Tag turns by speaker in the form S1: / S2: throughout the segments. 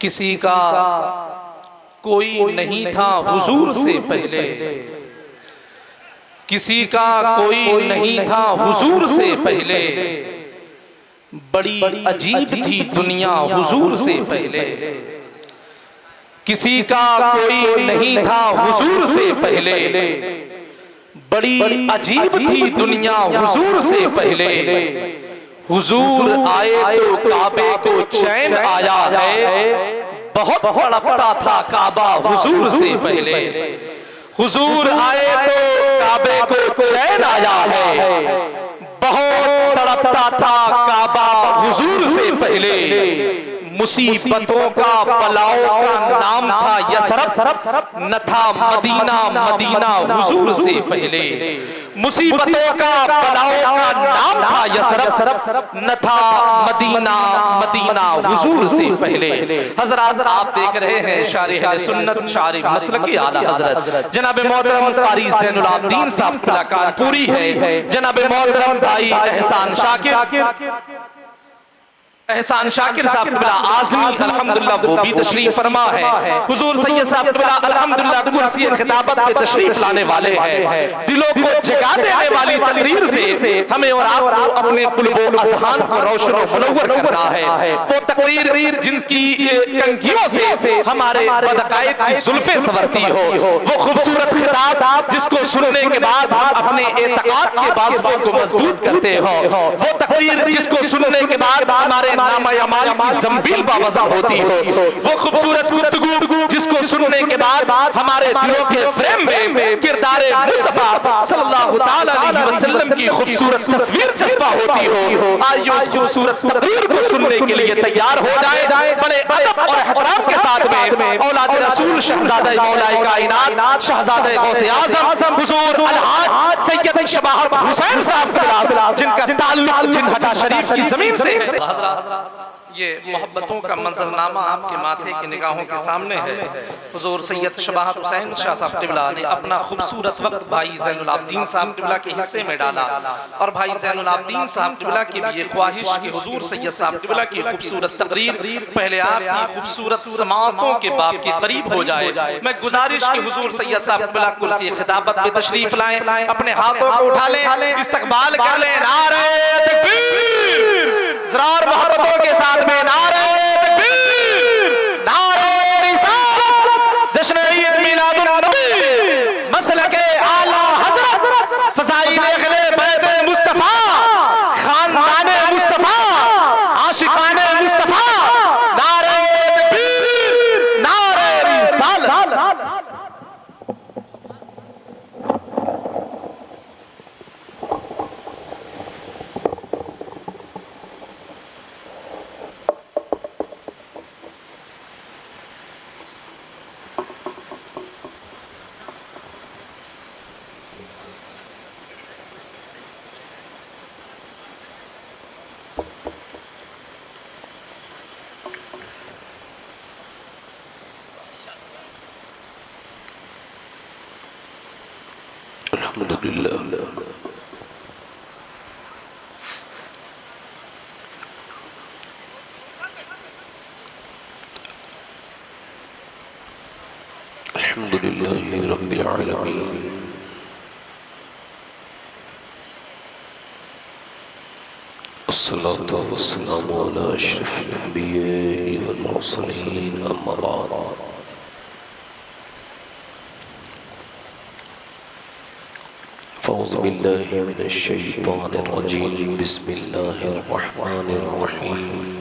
S1: किसी का कोई नहीं था हुजूर से पहले, किसी का कोई नहीं था हुजूर से पहले, बड़ी अजीब थी दुनिया हुजूर से पहले। किसी का कोई नहीं था हुजूर से पहले, बड़ी अजीब थी दुनिया हुजूर से पहले। हुजूर आए तो काबे को चैन आया है, बहुत तड़पता था काबा हुजूर से पहले। हुजूर आए तो काबे को चैन आया है, बहुत तड़पता था काबा हुजूर से पहले। मुसीबतों का पलाओ का नाम था यसरब, न था मदीना मदीना हुजूर से पहले। मुसीबतों का पलाओ का नाम था यसरब, न था मदीना मदीना हुजूर से पहले। हजरात, आप देख रहे हैं शारिह अहले सुन्नत शारिह मसलकी आला हजरत जनाब मोहतरम कारी ज़ैनुल आबिदीन साहब की कानपुरी है। जनाब मोहतरम भाई एहसान शाकिर साहब बिला आज़मी अल्हम्दुलिल्लाह वो भी तशरीफ फरमा है। हुजूर सैयद साहब बिला अल्हम्दुलिल्लाह कुर्सी खिताबत पे तशरीफ लाने वाले हैं। दिलों को जगा देने वाली तकरीर से हमें और आपको अपने कुल्बो अज़हान को रोशन और मुनव्वर करना है। वो तकरीर जिनकी कंघियों से हमारे बदकायत की जुल्फें संवरती हो, वो खूबसूरत खिताब जिसको सुनने के बाद हम अपने एतकाद के बाज़ुओं को मजबूत करते हो, वो तकरीर जिसको सुनने के बाद हमारे नामा-ए-अमाल की ज़ंबील बावज़न होती हो, वो खूबसूरत गुफ्तगू जिसको सुनने के बाद हमारे दिलों के फ्रेम में किरदारे मुस्तफ़ा सल्लल्लाहु तआला अलैहि वसल्लम की खूबसूरत तस्वीर चस्पा होती हो। आइए उस खूबसूरत तकरीर को सुनने के लिए तैयार हो जाए, बड़े अदब और एहतराम के साथ में औलाद रसूल शहज़ादा मौलाए कायनात शहज़ादा गौसे आज़म हुजूर अलहाज सैयद शबाहत हुसैन साहब के साथ जिनका ताल्लुक जिनहटा शरीफ की ज़मीन से। ये मोहब्बतों का मंजरनामा आपके माथे की निगाहों के सामने है। हुजूर सैयद शबाहत हुसैन शाह साहब क़िबला ने अपना खूबसूरत वक्त भाई ज़ैनुल आबिदीन साहब क़िबला के हिस्से में डाला और भाई ज़ैनुल आबिदीन साहब क़िबला की भी ये ख्वाहिश कि हुजूर सैयद साहब क़िबला की खूबसूरत तकरीर पहले आपकी खूबसूरत समाअतों के बाब के करीब हो जाए। मैं गुजारिश की हुजूर सैयद साहब क़िबला कुर्सी खिताबत पे तशरीफ लाएं, अपने हाथों को उठा लें, इस्तकबाल कर लें। नारे तकबीर, ज़रार मोहब्बतों के साथ में नारे तकबीर, नारे रिसालत, जश्न ईद मिलादुन नबी, मसलके आला हज़रत, फ़ज़ाइल अहले बैत मुस्तफ़ा, ख़ानदाने मुस्तफ़ा, आशिक़ाने मुस्तफ़ा। नारे तकबीर, नारे रिसालत।
S2: अल्हम्दुलिल्लाहि रब्बिल आलमीन, अस्सलातु वस्सलामु अला अशरफिल अंबिया'i वल मुरसलीन, अम्मा बाद। फ़ौज़ु बिल्लाहि मिनश शैतानिर रजीम, बिस्मिल्लाहिर रहमानिर रहीम।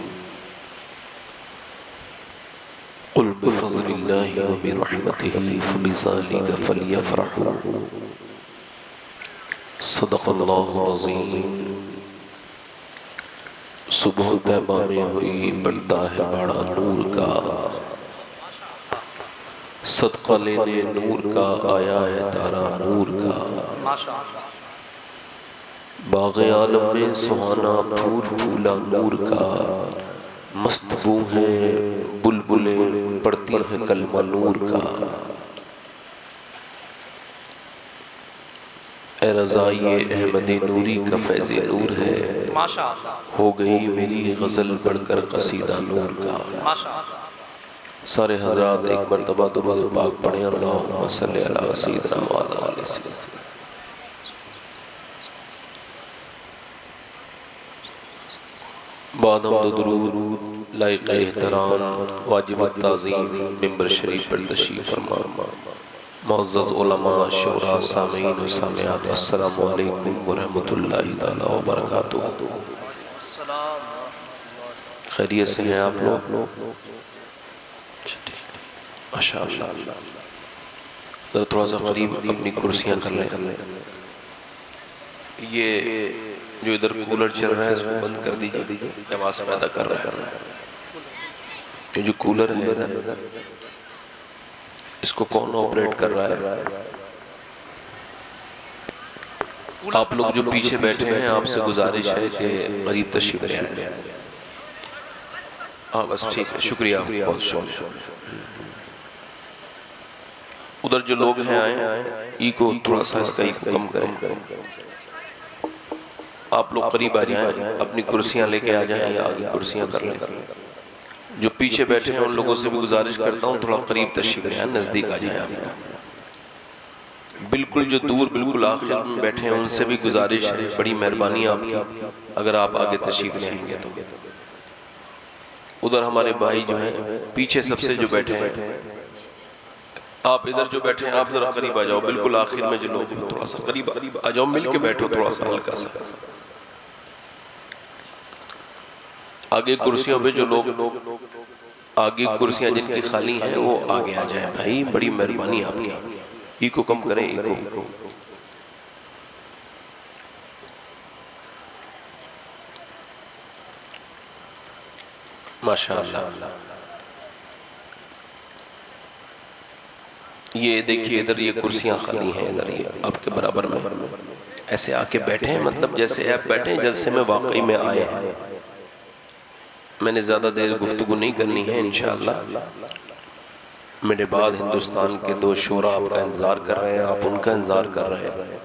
S2: क़ुल बिफ़ज़्लिल्लाहि व बिरहमतिही फ़बिज़ालिका फ़ल्यफ़रहू, सदक़ल्लाहुल अज़ीम। सुबह तैबा में हुई बढ़ता है बड़ा नूर का, सदका लेने नूर का आया है तारा नूर का। बाग़े आलम में सुहाना फूल फूला नूर का, मस्तबू हैं बुलबुलें पढ़ती हैं कलमा नूर का। ए रज़ाए अहमद नूरी का फैज़ नूर है, हो गई मेरी गज़ल बढ़कर कसीदा नूर का। सारे हजरात एक मरतबा दुरूद पाक पढ़ें, अल्लाहुम्मा सल्ली अला सय्यिदिना व अला आलि सय्यिदिना। बाद हम दुरूद लायक एहतराम वाजिब ताज़ीम मिंबर शरीफ पर तशरीफ़ फरमा मुअज़्ज़ज़ उलमा शुरा सामीन व सामियात, अस्सलामु अलैकुम व रहमतुल्लाहि तआला व बरकातुहू। खैरियत से हैं आप लोग? माशाअल्लाह। ज़रा थोड़ा सा करीब अपनी कुर्सियाँ कर लें। ये जो इधर कूलर चल रहा है इसको बंद कर दीजिए, आवाज़ पैदा कर रहा है। ये जो कूलर है इसको कौन ऑपरेट कर रहा है? आप लोग जो पीछे बैठे हैं आपसे गुजारिश है कि करीब तशरीफ ले आए। हाँ बस ठीक है, शुक्रिया, बहुत शुक्रिया। उधर जो लोग हैं आए, ई को थोड़ा सा इसका ई को कम करें। आप लोग करीब आ जाएं, अपनी कुर्सियां लेके आ जाएं या आगे कुर्सियां कर लें। जो पीछे बैठे हैं उन लोगों से भी गुजारिश करता हूँ थोड़ा करीब तशरीफ ले आएं, नज़दीक आ जाएं। आप बिल्कुल जो दूर बिल्कुल आखिर में बैठे हैं उनसे भी गुजारिश है, बड़ी मेहरबानी आपकी अगर आप आगे तशरीफ ले आएंगे तो। उधर हमारे भाई जो हैं पीछे सबसे जो बैठे हैं, आप इधर जो बैठे हैं आप जरा करीब आ जाओ। बिल्कुल आखिर में जो लोग थोड़ा सा करीब आ जाओ, मिल के बैठो थोड़ा सा हल्का सा। आगे कुर्सियों पे जो लोग आगे कुर्सियां जिनकी खाली हैं वो आगे आ जाएं भाई, बड़ी मेहरबानी आपकी। ई को कम करें, ई को। माशाअल्लाह। ये देखिए इधर ये कुर्सियां खाली हैं, इधर ये आपके बराबर में ऐसे आके बैठे हैं, मतलब जैसे आप बैठे हैं जैसे में वाकई में आए हैं। मैंने ज़्यादा देर गुफ्तगू नहीं करनी है इंशाअल्लाह। मेरे बाद हिंदुस्तान के दो शोरा आपका इंतज़ार कर रहे हैं, आप उनका इंतज़ार कर रहे हैं।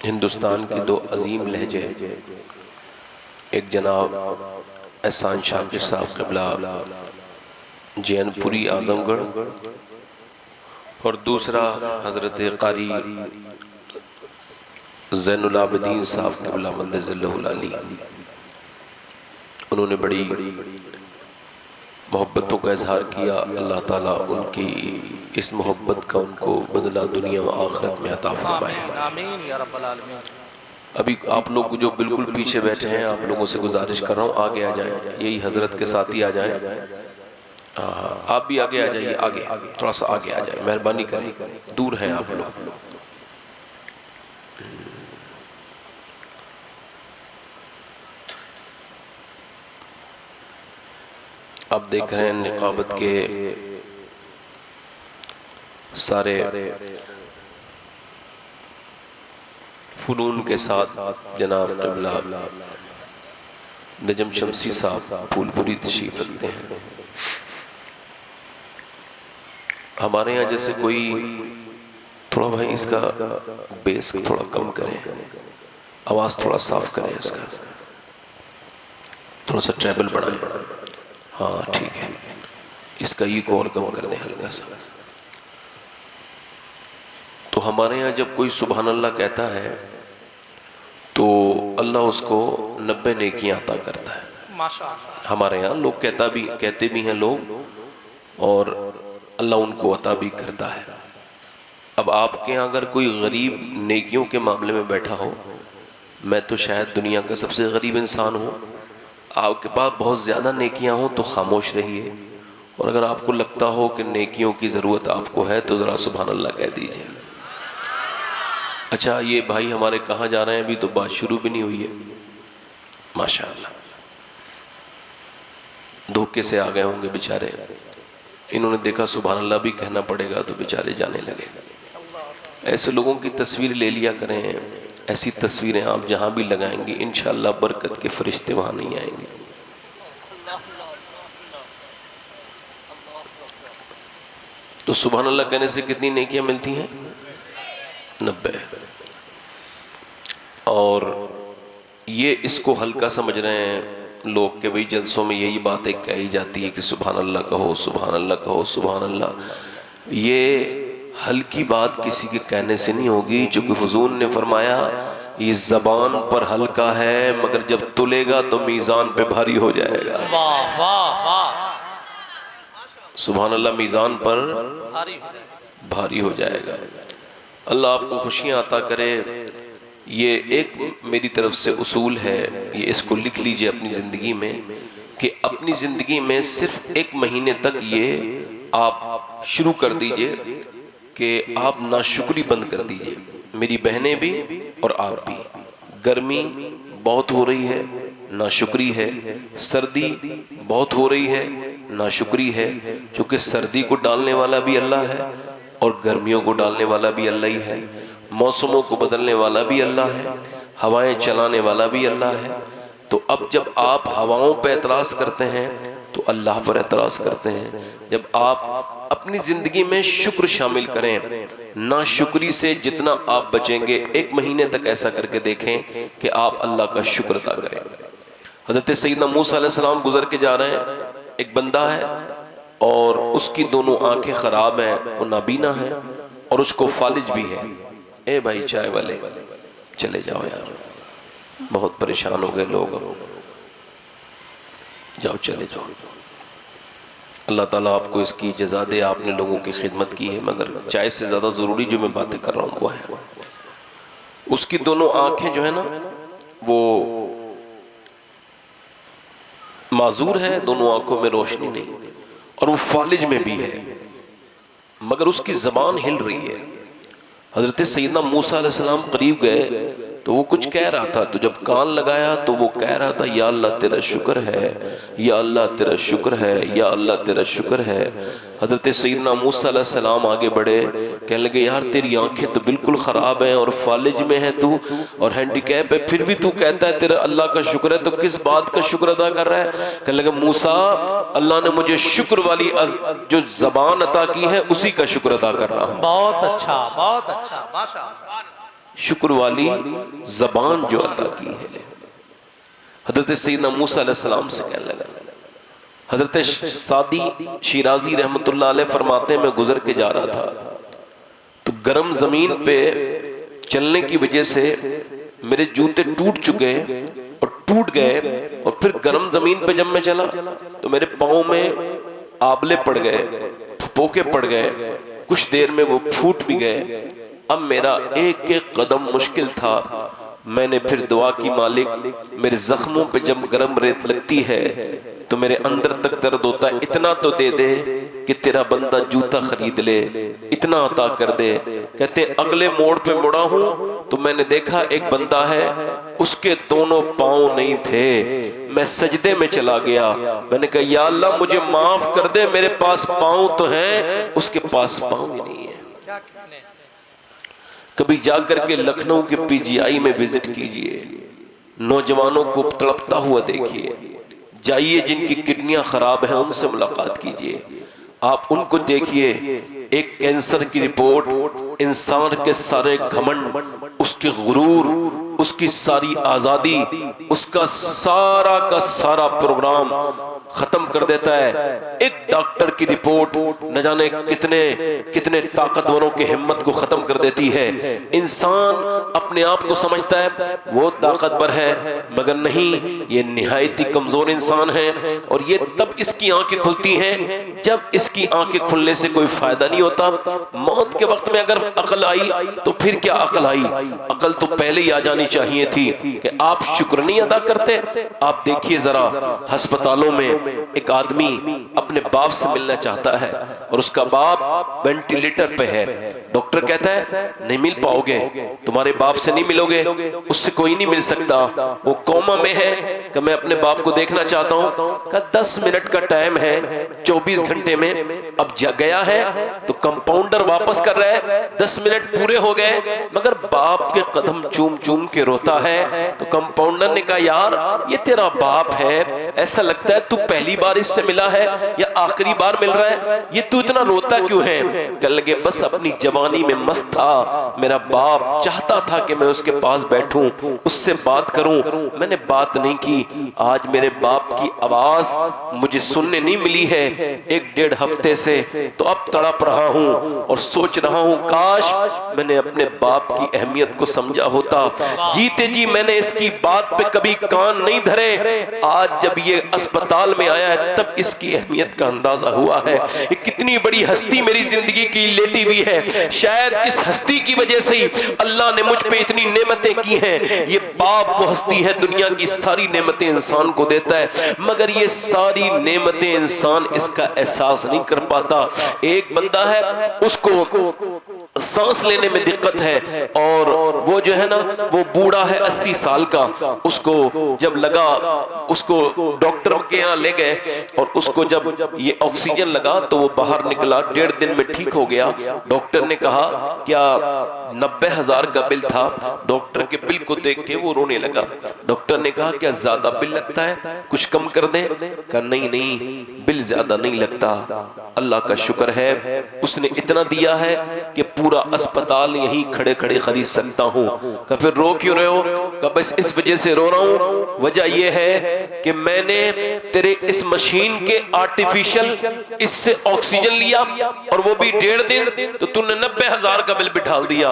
S2: हिंदुस्तान के दो अजीम लहजे, एक जनाब एहसान शाकिर साहब क़िबला जैनपुरी आज़मगढ़ और दूसरा हज़रत क़ारी ज़ैनुल आबिदीन साहब क़िबला मद्दज़िल्लहुल अली। उन्होंने बड़ी मोहब्बतों का इजहार किया। अल्लाह ताला उनकी इस मोहब्बत का उनको बदला दुनिया व आखिरत में अता फरमाए। अभी आप लोग जो बिल्कुल पीछे बैठे हैं आप लोगों से गुजारिश कर रहा हूँ आगे आ जाएं, यही हजरत के साथ ही आ जाएं। आप भी आगे आ जाइए, आगे थोड़ा सा आगे आ जाए, मेहरबानी करें, दूर हैं आप लोग। आप देख रहे हैं निकाबत के सारे फुनून के साथ जनाब क़िबला नजम शमसी साहब फूलपुरी तशरीफ रखते हैं। हमारे यहाँ जैसे कोई थोड़ा भाई इसका बेस थोड़ा कम करें, आवाज़ थोड़ा साफ करें, इसका थोड़ा सा ट्रेबल बढ़ाएं। हाँ ठीक है, इसका ई को और कम कर दें हल्का सा। तो हमारे यहाँ जब कोई सुभान अल्लाह कहता है तो अल्लाह उसको 90 नेकियां अता करता है। माशाअल्लाह। हमारे यहाँ लोग कहते भी हैं लोग, और अल्लाह उनको अता भी करता है। अब आपके यहाँ अगर कोई गरीब नेकियों के मामले में बैठा हो, मैं तो शायद दुनिया का सबसे गरीब इंसान हूँ, आपके पास बहुत ज़्यादा नेकियां हों तो खामोश रहिए, और अगर आपको लगता हो कि नेकियों की ज़रूरत आपको है तो ज़रा सुभान अल्लाह कह दीजिए। अच्छा ये भाई हमारे कहाँ जा रहे हैं, अभी तो बात शुरू भी नहीं हुई है। माशाअल्लाह, धोखे से आ गए होंगे बेचारे, इन्होंने देखा सुभान अल्लाह भी कहना पड़ेगा तो बेचारे जाने लगे। ऐसे लोगों की तस्वीर ले लिया करें, ऐसी तस्वीरें आप जहाँ भी लगाएंगे इंशाअल्लाह बरकत के फरिश्ते वहाँ नहीं आएंगे। तो सुभान अल्लाह कहने से कितनी नेकियां मिलती हैं? 90। और ये इसको हल्का समझ रहे हैं, लोग के भाई जलसों में यही बातें कही जाती है कि सुभान अल्लाह कहो, सुभान अल्लाह कहो, सुभान अल्लाह। ये हल्की बात किसी के कहने से नहीं होगी, चूंकि हुजूर ने फरमाया ये जबान पर हल्का है मगर जब तुलेगा तो मीज़ान पे भारी हो जाएगा।
S1: वाह वाह वाह,
S2: सुभान अल्लाह मीज़ान पर भारी हो जाएगा। अल्लाह आपको खुशियाँ अता करे। ये एक मेरी तरफ से उसूल है, ये इसको लिख लीजिए अपनी ज़िंदगी में कि अपनी ज़िंदगी में सिर्फ 1 महीने तक ये आप शुरू कर दीजिए कि आप नाशुक्री बंद कर दीजिए। मेरी बहनें भी और आप भी। गर्मी बहुत हो रही है, नाशुक्री है। सर्दी बहुत हो रही है, नाशुक्री है, क्योंकि सर्दी को डालने वाला भी अल्लाह है और गर्मियों को डालने वाला भी अल्लाह ही है। मौसमों को बदलने वाला भी अल्लाह है, हवाएं चलाने वाला भी अल्लाह है। तो अब जब आप हवाओं पर एतराज़ करते हैं तो अल्लाह पर एतराज़ करते हैं। जब आप अपनी ज़िंदगी में शुक्र शामिल करें, नाशुक्री से जितना आप बचेंगे, 1 महीने तक ऐसा करके देखें कि आप अल्लाह का शुक्र अदा करें। हज़रत सैयदना मूसा अलैहिस्सलाम गुजर के जा रहे हैं, एक बंदा है और उसकी दोनों आंखें ख़राब हैं, वो नाबीना है और उसको फालिज भी है। ए भाई चाय वाले चले जाओ यार, बहुत परेशान हो गए लोग, जाओ चले जाओ। अल्लाह ताला आपको इसकी जज़ा दे, आपने लोगों की खिदमत की है। मगर चाय से ज़्यादा ज़रूरी जो मैं बातें कर रहा हूँ वो है, उसकी दोनों आंखें जो है ना वो माजूर है, दोनों आंखों में रोशनी नहीं, और वो फालिज में भी है, मगर उसकी ज़बान हिल रही है। हज़रत सैयदना मूसा अलैहिस्सलाम करीब गए तो वो कुछ कह रहा था, तो जब कान लगाया तो वो कह रहा था, या अल्लाह तेरा शुक्र है, या अल्लाह तेरा शुक्र है, या अल्लाह तेरा शुक्र है। हज़रत सैयदना मूसा अलैहिस्सलाम आगे बढ़े, कहने लगे यार तेरी आंखें तो बिल्कुल ख़राब हैं और फालिज में है तू और हैंडीकैप है, फिर भी तू कहता है तेरा अल्लाह का शुक्र है, तो किस बात का शुक्र अदा कर रहा है? कहने लगे मूसा, अल्लाह ने मुझे शुक्र वाली जो ज़बान अता की है उसी का शुक्र अदा कर रहा हूँ।
S1: बहुत अच्छा, बहुत अच्छा, माशाअल्लाह।
S2: शुक्र वाली ज़बान जो अता की है। हज़रत सैयदना मूसा अलैहिस्सलाम से कहने लगा। हज़रत सादी शिराजी रहमतुल्लाह अलैह फरमाते हैं, मैं गुजर के जा रहा था तो गर्म ज़मीन पे चलने की वजह से मेरे जूते टूट चुके और टूट गए, और फिर गर्म ज़मीन पे जब मैं चला तो मेरे पाँव में आबले पड़ गए, पोके पड़ गए, कुछ देर में वो फूट भी गए। अब मेरा एक एक कदम मुश्किल था। मैंने फिर दुआ की, मालिक मेरे जख्मों पे जब गर्म रेत लगती है तो मेरे अंदर तक दर्द होता है, इतना तो दे दे कि तेरा बंदा जूता खरीद ले, इतना अता कर दे। कहते अगले मोड़ पे मुड़ा हूं तो मैंने देखा एक बंदा है, उसके दोनों पाँव नहीं थे। मैं सजदे में चला गया, मैंने कहा या अल्लाह मुझे माफ कर दे, मेरे पास पाँव तो हैं, उसके पास पाँव ही नहीं है। कभी जाकर के लखनऊ के पीजीआई में विजिट कीजिए, नौजवानों को तड़पता हुआ देखिए, जाइए जिनकी किडनियां खराब हैं उनसे मुलाकात कीजिए, आप उनको देखिए। एक कैंसर की रिपोर्ट, इंसान के सारे घमंड, उसके गुरूर, उसकी सारी आज़ादी, उसका सारा का सारा प्रोग्राम खत्म कर देता है। एक डॉक्टर की रिपोर्ट न जाने कितने कितने ताकतवरों की हिम्मत को खत्म कर देती है। इंसान अपने आप को समझता है वो ताकतवर है, मगर नहीं, ये निहायती कमजोर इंसान है। और ये तब इसकी आंखें खुलती हैं जब इसकी आंखें खुलने से कोई फायदा नहीं होता। मौत के वक्त में अगर अकल आई तो फिर क्या अकल आई? अकल तो पहले ही आ जानी चाहिए थी कि आप शुक्र नहीं अदा करते। आप देखिए जरा, अस्पतालों में एक आदमी अपने बाप से मिलना चाहता है और उसका बाप वेंटिलेटर पे है। डॉक्टर कहता है नहीं मिल पाओगे, तुम्हारे बाप से नहीं मिलोगे, उससे कोई नहीं मिल सकता, वो कोमा में है। कि मैं अपने बाप को देखना चाहता हूँ। का 10 मिनट का टाइम है 24 घंटे में। अब गया है तो कंपाउंडर वापस कर रहा है, 10 मिनट पूरे हो गए मगर बाप के कदम चूम चूम के रोता है। तो कंपाउंडर ने कहा यार ये तेरा बाप है, ऐसा लगता है तू पहली बार इससे मिला है या आखिरी बार मिल रहा है, ये तू इतना रोता क्यों है? कहने लगे बस अपनी जवानी जवानी में मस्त था, मेरा बाप चाहता था कि मैं उसके पास बैठूं, उससे बात करूं, मैंने बात नहीं की। आज मेरे बाप की आवाज मुझे सुनने नहीं मिली है 1-1.5 हफ्ते से, तो अब तड़प रहा हूं और सोच रहा हूं काश मैंने अपने बाप की अहमियत को समझा होता। जीते जी मैंने इसकी बात पे कभी कान नहीं धरे, आज जब ये अस्पताल में आया है तब इसकी अहमियत का अंदाजा हुआ है। ये कितनी बड़ी हस्ती मेरी जिंदगी की लेटी हुई है, शायद इस हस्ती की वजह से ही अल्लाह ने मुझ पे इतनी नेमतें की हैं। ये बाप वो हस्ती है, दुनिया की सारी नेमतें इंसान को देता है, मगर ये सारी नेमतें इंसान इसका एहसास नहीं कर पाता। एक बंदा है उसको सांस लेने में दिक्कत है, और वो जो है ना वो बूढ़ा है 80 साल का, उसको जब लगा, उसको डॉक्टर के यहाँ ले गए और उसको जब ये ऑक्सीजन लगा तो वो बाहर निकला, 1.5 दिन में ठीक हो गया। डॉक्टर ने कहा क्या 90,000 का बिल था। डॉक्टर के बिल को देख के वो रोने लगा। डॉक्टर ने कहा क्या ज्यादा बिल लगता है, कुछ कम कर दें? कहा नहीं नहीं, बिल ज्यादा नहीं लगता, अल्लाह का शुक्र है उसने इतना दिया है कि पूरा अस्पताल यहीं खड़े खड़े खरीद सकता हूँ। का फिर रो क्यों रहे हो? का बस इस वजह से रो रहा हूँ, वजह यह है कि मैंने तेरे इस मशीन के आर्टिफिशियल इससे ऑक्सीजन लिया और वो भी 1.5 दिन, तो तूने 90,000 का बिल बिठा दिया।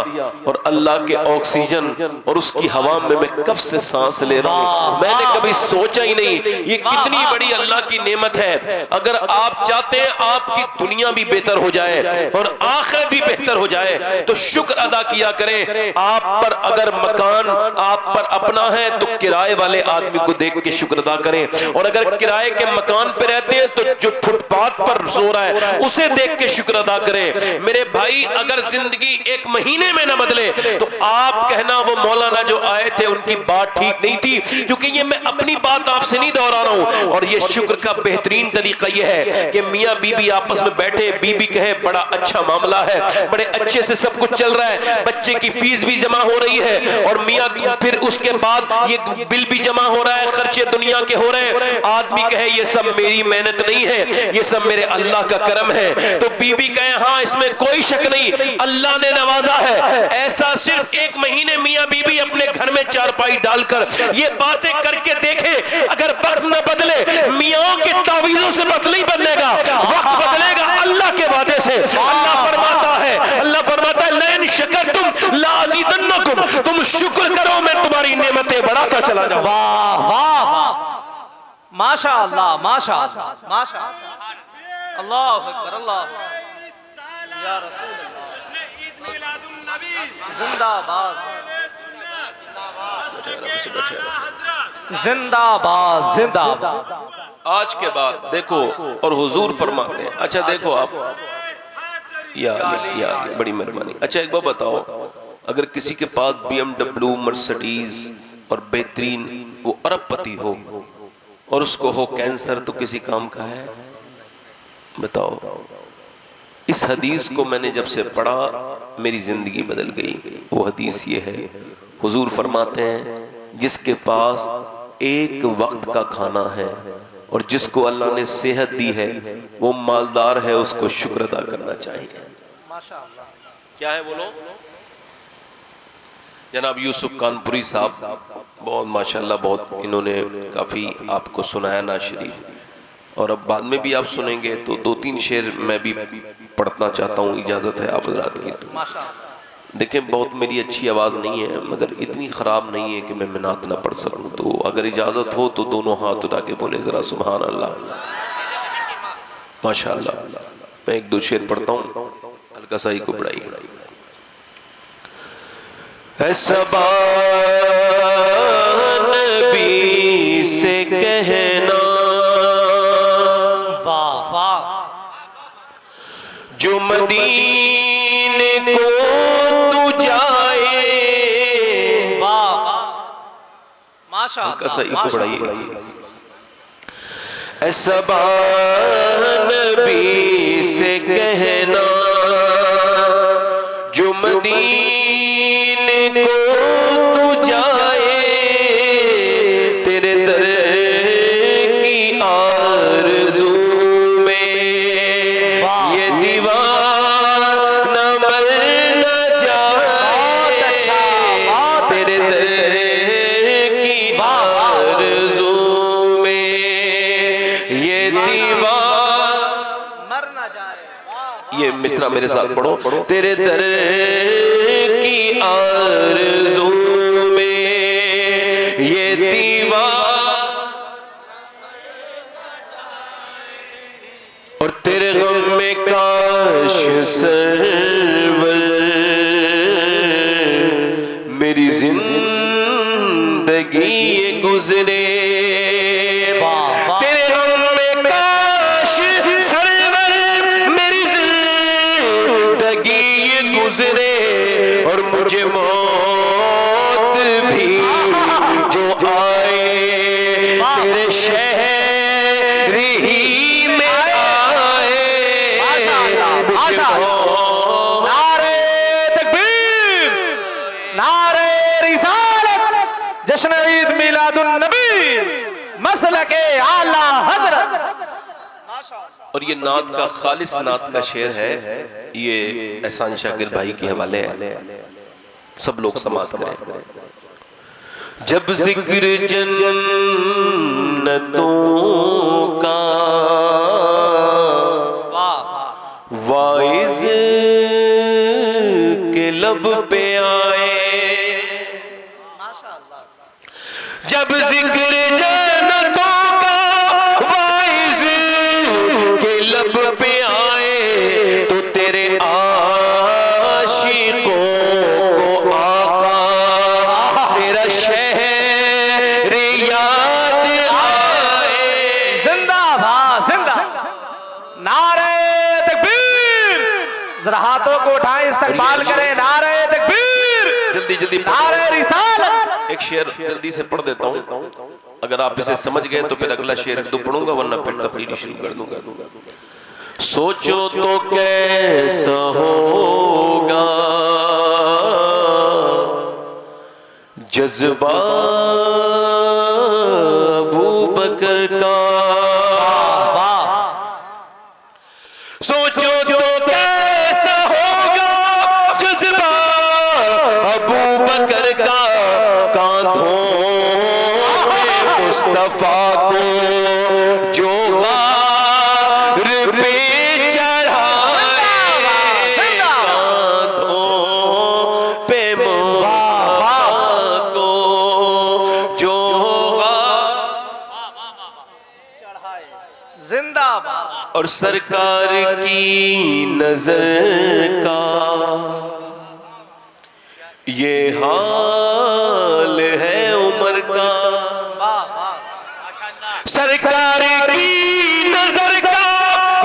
S2: और अल्लाह के ऑक्सीजन और उसकी हवा में मैं कब से सांस ले रहा हूँ, मैंने कभी सोचा ही नहीं। ये कितनी बड़ी अल्लाह की नेमत है। अगर आप चाहते हैं आपकी दुनिया भी बेहतर हो जाए और आखिरत भी बेहतर हो जाए तो शुक्र अदा किया करें। आप पर अगर मकान आप पर अपना है तो किराए वाले आदमी को देख के शुक्र अदा करें, और अगर किराए के मकान पे रहते हैं तो जो फुटपाथ पर सो रहा है उसे देख के शुक्र अदा करें। मेरे भाई अगर जिंदगी 1 महीने में ना बदले तो आप कहना वो मौलाना जो आए थे उनकी बात ठीक नहीं थी, क्योंकि ये मैं अपनी बात आपसे नहीं दोहरा रहा हूं। और ये शुक्र का बेहतरीन तरीका यह है कि मियां बीबी आपस में बैठे, बीबी कहे बड़ा अच्छा मामला है, बड़े अच्छे से सब कुछ चल रहा है, बच्चे की फीस भी जमा हो रही है, और मियां फिर उसके बाद ये बिल भी जमा हो रहा है, खर्चे दुनिया के हो रहे हैं। आदमी कहे ये सब मेरी मेहनत नहीं है, ये सब मेरे अल्लाह का करम है, तो बीबी कहे हाँ इसमें कोई शक नहीं, अल्लाह ने नवाजा है। ऐसा सिर्फ 1 महीने मियां बीबी अपने घर में चारपाई डालकर ये बातें करके देखे, अगर वक्त न बदले, मियां के तावीज़ों से वक्त नहीं बदलेगा, वक्त बदलेगा अल्लाह के वादे से। अल्लाह फरमाता है लइन शकरतुम लाज़ीदन्नकुम, तुम शुक्र करो मैं तुम्हारी नेमतें बढ़ाता चला जाऊं।
S1: वाह वाह माशाअल्लाह माशाअल्लाह माशाअल्लाह, अल्लाहु अकबर, अल्लाह या रसूल अल्लाह, जिंदाबाद जिंदाबाद जिंदाबाद।
S2: आज के बाद देखो, और हुजूर फरमाते हैं, अच्छा देखो आप या बड़ी मेहरबानी। अच्छा एक बात बताओ, अगर किसी के पास BMW, मर्सिडीज और बेहतरीन वो अरबपति हो और उसको हो कैंसर, तो किसी काम का है? बताओ। इस हदीस को मैंने जब से पढ़ा मेरी जिंदगी बदल गई। वो हदीस ये है, हुजूर फरमाते हैं जिसके पास एक वक्त का खाना है और जिसको अल्लाह ने सेहत दी है वो मालदार है, उसको शुक्र अदा करना चाहिए।
S1: माशाअल्लाह।
S2: क्या है बोलो? जनाब यूसुफ कानपुरी साहब बहुत माशाअल्लाह, बहुत इन्होंने काफ़ी आपको सुनाया ना शरीफ, और अब बाद में भी आप सुनेंगे तो 2-3 शेर मैं भी पढ़ना चाहता हूँ, इजाज़त है आप हज़रात की? देखें बहुत मेरी अच्छी आवाज़ नहीं है, मगर इतनी ख़राब नहीं है कि मैं मिनात ना पढ़ सकूँ, तो अगर इजाज़त हो तो दोनों हाथ उठा के बोले ज़रा सुभान अल्लाह माशाअल्लाह। मैं 1-2 शेर पढ़ता हूँ, हल्का सा ही को बढ़ाइए। नबी से कहना
S1: वाह वाह,
S2: जो मदीने को तू जाए,
S1: वाह वाह माशाअल्लाह,
S2: हल्का सा ही को बढ़ाइए। सबा नबी से कहना जो मदीने को तू जाए, तेरे दर की आरज़ू में ये दीवाना मर ये मिसरा मेरे साथ पढ़ो। तेरे दर की आरज़ू में ये दीवार और तेरे गम में काश सरवर मेरी जिंदगी ये गुजरे। तेरे गम में काश सरवर मेरी जिंदगी ये गुजरे और मुझे मौत भी जो आए तेरे शहर ही में आए।
S1: नारे तकबीर, नारे रिसालत, जश्न ईद मिलादुन नबी, मसलके आला हजरत।
S2: और ये नात का खालिस नात का शेर है, ये एहसान शाकिर भाई के हवाले है, सब लोग समात करें। जब जिक्र जन्नतों का वाइज के लब पे आए, जब जिक्र जन्नतों का वाइज के लब पे आए तो तेरे आशिकों को आका तेरा शहर याद आए।
S1: जिंदाबाद, जिंदा, नारे तकबीर, जरा हाथों को उठाएं, इस्तकबाल करें, नारे तकबीर,
S2: जल्दी जल्दी
S1: नारे रिसालत।
S2: एक शेर जल्दी से पढ़ देता हूँ, अगर आप इसे समझ गए तो फिर अगला शेर तो पढ़ूंगा, वरना फिर तफरीरी शुरू कर दूंगा। सोचो तो कैसा होगा जज्बा अबू बकर का, सोचो तो कैसा होगा जज्बा अबू बकर का, कांधों में मुस्तफा को जो गार पे चढ़ाए, कांधों पे मुस्तफा को जो
S1: जिंदाबाद।
S2: और सरकार की नजर का ये हाल है उमर का, सरकार की नजर का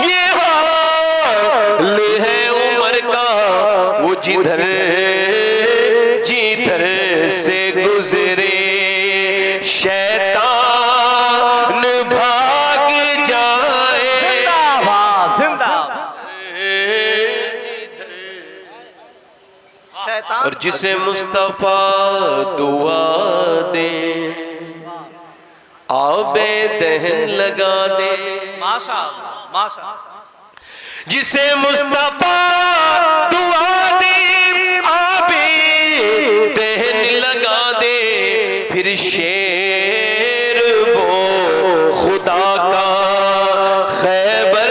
S2: ये हाल है उमर का, वो जिधर जिधर से गुजरे शैतान भाग जाए।
S1: जिंदाबाद, जिंदाबाद। शैतान
S2: और जिसे मुस्तफा दुआ दे आबे दहन लगा दे,
S1: माशाअल्लाह, माशाअल्लाह।
S2: जिसे मुस्तफा दुआ दे आबे दहन लगा दे, फिर शेर वो खुदा का खैबर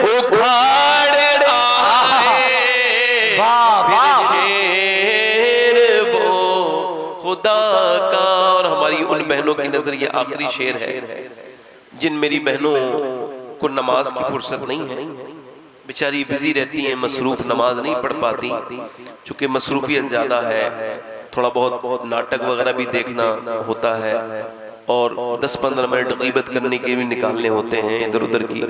S2: उखाड़ आए। फिर शेर वो खुदा का। और हमारी उन बहनों की नजर ये आखिरी शेर है जिन मेरी बहनों को नमाज की फुर्सत नहीं है, बेचारी बिजी रहती हैं, मसरूफ नमाज नहीं पढ़ पाती, चूंकि मसरूफियत ज़्यादा है, थोड़ा बहुत नाटक वगैरह भी देखना होता है और 10-15 मिनट गीबत करने के भी निकालने होते हैं इधर उधर की,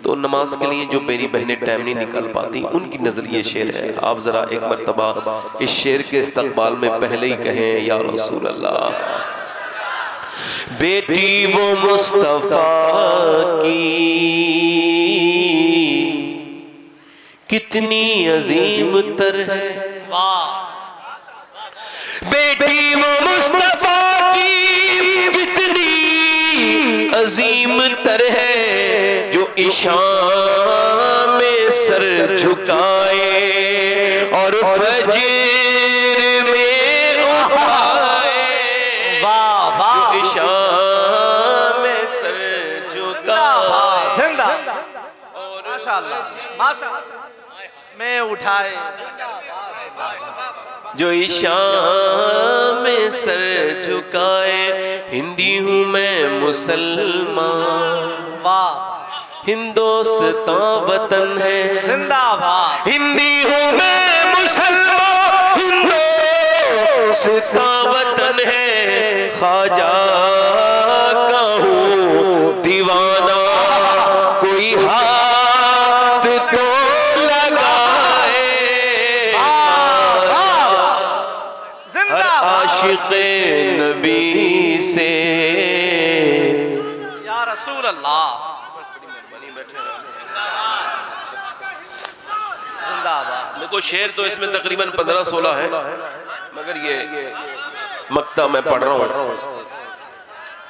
S2: तो नमाज के लिए जो मेरी बहनें टाइम नहीं निकाल पाती उनकी नज़र ये शेर है। आप ज़रा एक मरतबा इस शेर के इस्तकबाल में पहले ही कहें या रसूल अल्लाह। बेटी वो मुस्तफा की कितनी अजीम तर है, बेटी वो मुस्तफा की कितनी अजीम तर है, जो इशान में सर झुकाए और फजर में उठाए।
S1: वाह वाह,
S2: जो इशान में सर झुकाए
S1: माशाअल्लाह माशाअल्लाह में उठाए
S2: जो ईशान में सर झुकाए, हिंदी हूँ मैं मुसलमान,
S1: वाह
S2: हिंदुस्तान वतन है
S1: जिंदाबाद,
S2: हिंदी हूँ मैं मुसलमान, हिंदुस्तान वतन है, ख्वाजा का हूँ दीवाना, कोई हाथ तो लगाए,
S1: जिंदाबाद
S2: आशिक़े नबी से
S1: या रसूल अल्लाह, जिंदाबाद।
S2: देखो शेर तो इसमें तकरीबन 15-16 है, मगर ये मक्ता मैं पढ़ रहा हूँ,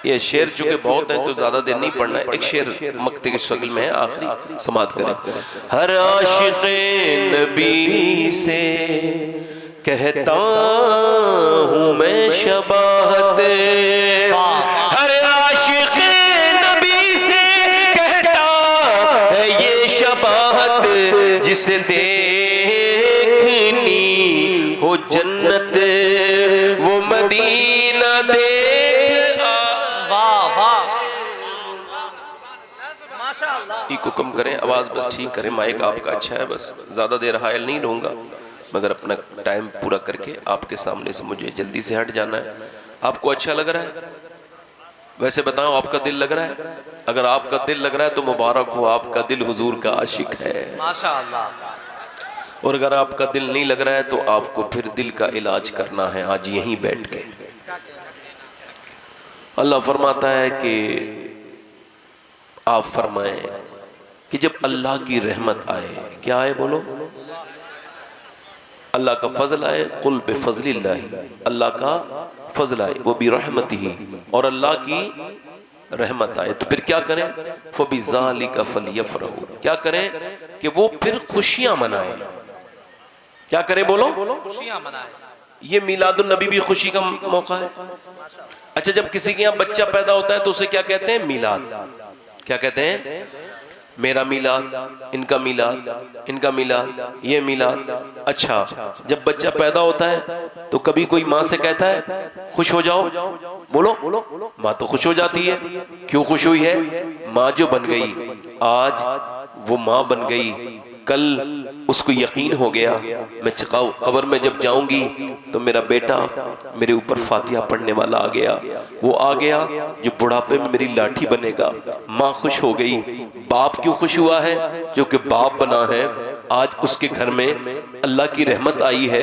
S2: ये शेर चूंकि बहुत हैं तो ज्यादा देर नहीं पढ़ना है। एक शेर मक्ते की शक्ल में है, आखिरी समाप्त करें। हर आशिक़े नबी से कहता हूँ मैं शबाहत, हर आशिक़े नबी से कहता है ये शबाहत, जिसे देखनी हो जन्नत वो मदीना देख
S1: वाह वाह माशाअल्लाह।
S2: को कम करें, आवाज बस ठीक करें, माइक आपका अच्छा है, बस ज्यादा देर हायल नहीं रहूंगा, मगर अपना टाइम पूरा करके आपके सामने से मुझे जल्दी से हट जाना है। आपको अच्छा लग रहा है? वैसे बताओ आपका दिल लग रहा है? अगर आपका दिल लग रहा है तो मुबारक हो, आपका दिल हुजूर का आशिक है
S1: माशाअल्लाह।
S2: और अगर आपका दिल नहीं लग रहा है तो आपको फिर दिल का इलाज करना है आज यहीं बैठ के। अल्लाह फरमाता है कि आप फरमाएं कि जब अल्लाह की रहमत आए, क्या आए बोलो? अल्लाह का फजल आए, कुल बिफज़लिल्लाह, अल्लाह का फजल आए, वो भी रहमतिही, और अल्लाह की रहमत आए तो फिर क्या करें? फबिज़ालिका फलियफ़रहू, क्या करें कि वो फिर खुशियां मनाएं। क्या करें बोलो?
S1: खुशियां मनाएं।
S2: ये मिलादुन नबी भी खुशी का मौका है। अच्छा, जब किसी के यहाँ बच्चा पैदा होता है तो उसे क्या कहते हैं? मिलाद। क्या कहते हैं? मेरा मिलाद, इनका मिलाद, इनका मिलाद, ये मिलाद। अच्छा, जब बच्चा पैदा होता है तो कभी कोई माँ से कहता है खुश हो जाओ? बोलो, माँ तो खुश हो जाती है। क्यों खुश हुई है? माँ जो बन गई, आज वो माँ बन गई, कल उसको यकीन हो गया मैं कब्र में जब जाऊंगी तो मेरा बेटा मेरे ऊपर फातिहा पढ़ने वाला आ गया, वो आ गया जो बुढ़ापे में मेरी लाठी बनेगा। माँ खुश हो गई। बाप क्यों खुश हुआ है? क्योंकि बाप बना है, आज उसके घर में अल्लाह की रहमत आई है,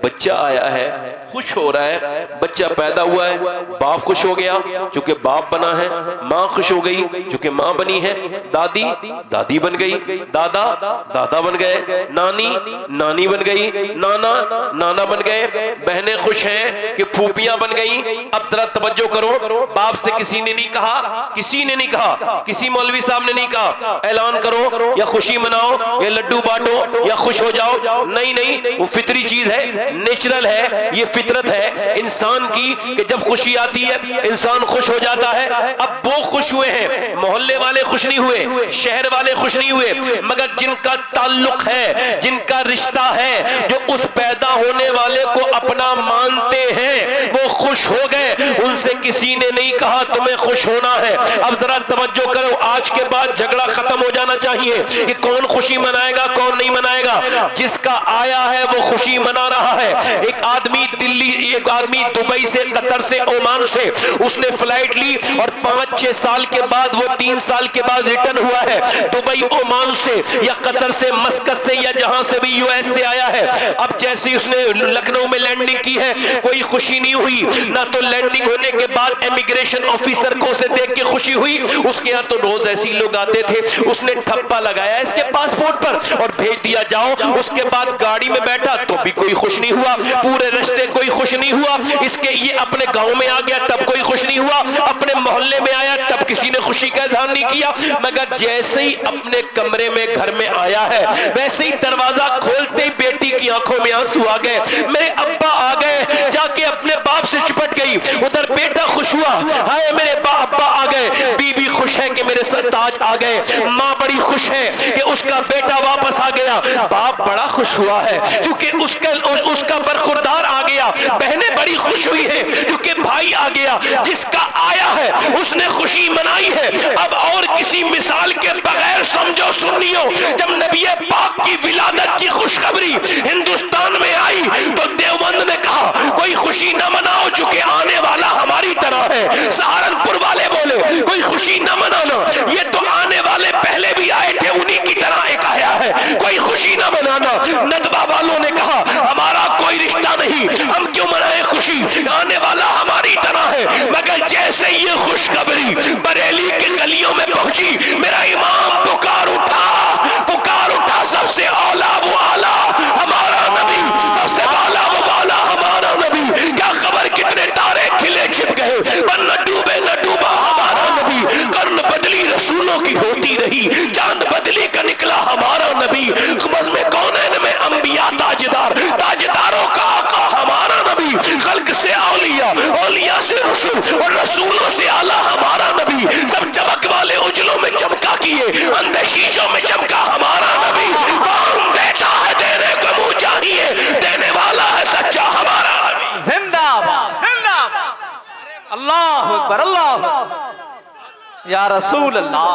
S2: बच्चा आया है, खुश हो रहा है। बच्चा पैदा हुआ है, बाप खुश हो गया क्योंकि बाप बना है, माँ खुश हो गई क्योंकि माँ बनी है, दादी दादी बन गई, दादा दादा बन गए, नानी नानी बन गई, नाना नाना बन गए, बहनें खुश हैं कि फूफियां बन गई। अब जरा तवज्जो करो, बाप से किसी ने नहीं कहा, किसी ने नहीं कहा, किसी मौलवी साहब ने नहीं कहा ऐलान करो या खुशी मनाओ या लड्डू बांटो या खुश हो जाओ। नहीं नहीं, वो फितरी चीज है, नेचुरल है, ये फितरत है इंसान की कि जब खुशी आती है इंसान खुश हो जाता है। अब वो खुश हुए हैं, मोहल्ले वाले खुश नहीं हुए, शहर वाले खुश नहीं हुए, मगर जिनका ताल्लुक है, जिनका रिश्ता है, जो उस पैदा होने वाले को अपना मानते हैं, वो खुश हो गए। उनसे किसी ने नहीं कहा तुम्हें खुश होना है। अब जरा तवज्जो करो, आज के बाद झगड़ा खत्म हो जाना चाहिए कि कौन खुशी मनाएगा कौन नहीं मनाएगा। जिसका आया है वो खुशी मना रहा है। एक आदमी दिल्ली, एक आदमी दुबई से, कतर से, ओमान से उसने फ्लाइट ली और 5-6 साल के बाद, वो 3 साल के बाद रिटर्न हुआ है। दुबई, ओमान से या कतर से, मस्कत से या जहां से भी यूएस से आया है। अब जैसे उसने लखनऊ में लैंडिंग की है, कोई खुशी नहीं हुई ना, तो लैंडिंग होने के बाद इमिग्रेशन ऑफिसर को उसे देख के खुशी हुई। उसके यहाँ तो रोज ऐसे लोग आते थे, उसने ठप्पा लगाया इसके पासपोर्ट पर और भेज दिया जाओ। उसके बाद गाड़ी में बैठा तो भी कोई खुश नहीं हुआ, पूरे रास्ते कोई खुश नहीं हुआ। इसके ये अपने गांव में आ गया तब कोई खुश नहीं हुआ, अपने मोहल्ले में आया तब किसी ने खुशी का इजहार नहीं किया। मगर जैसे ही अपने कमरे में, घर में आया है, वैसे ही दरवाजा खोलते ही बेटी की आंखों में आंसू आ गए। मेरे अब्बा आ गए, जाके अपने बाप से चिपट गई। उधर बेटा खुश हुआ, हाय मेरे अब्बा आ गए। बीबी खुश है कि मेरे सरताज आ गए। माँ बड़ी खुश है कि उसका गया। बाप बड़ा खुश हुआ है क्योंकि उसका बरखुरदार आ गया। बहनें बड़ी खुश हुई है क्योंकि भाई आ गया। जिसका आया है उसने खुशी मनाई है। अब और किसी मिसाल के बगैर समझो सुन्नियों, जब नबी पाक की विलादत की खुशखबरी हिंदुस्तान में आई तो देवबंद ने कहा कोई खुशी न मनाओ चूंकि आने वाला हमारी तरह है। सहारनपुर वाले बोले कोई खुशी न मनाना, ये तो आने वाले पहले भी आए थे उन्हीं की तरह एक आया है, कोई खुशी न मनाना। नदबा वालों ने कहा हमारा कोई रिश्ता नहीं, हम क्यों मनाए खुशी, आने वाला हमारी तरह है। मगर जैसे ये खुशखबरी बरेली के गलियों में पहुंची, मेरा इमाम पुकार उठा सबसे औला वो आला हमारा नबी, सबसे वाला वो वाला हमारा नबी। क्या खबर कितने तारे खिले छिप गए, पर न डूबे न डूबा हमारा नबी। कर्न बदली रसूलों की होती रही, चांद बदली का निकला हमारा नबी। बज़्म में कौनैन में अंबिया ताजदार, ताजदारों का आका हमारा नबी। खल्क से औलिया, औलिया से रसूल और रसूलों से आला हमारा नबी। सब चमक वाले उजलों में चमका किए, अंधे शीशों में चमका हमारा नबी। कौन देता है देने को मुंह चाहिए, देने वाला है सच्चा हमारा नबी।
S1: जिंदाबाद जिंदाबाद, अल्लाह अकबर, अल्लाह या रसूल अल्लाह।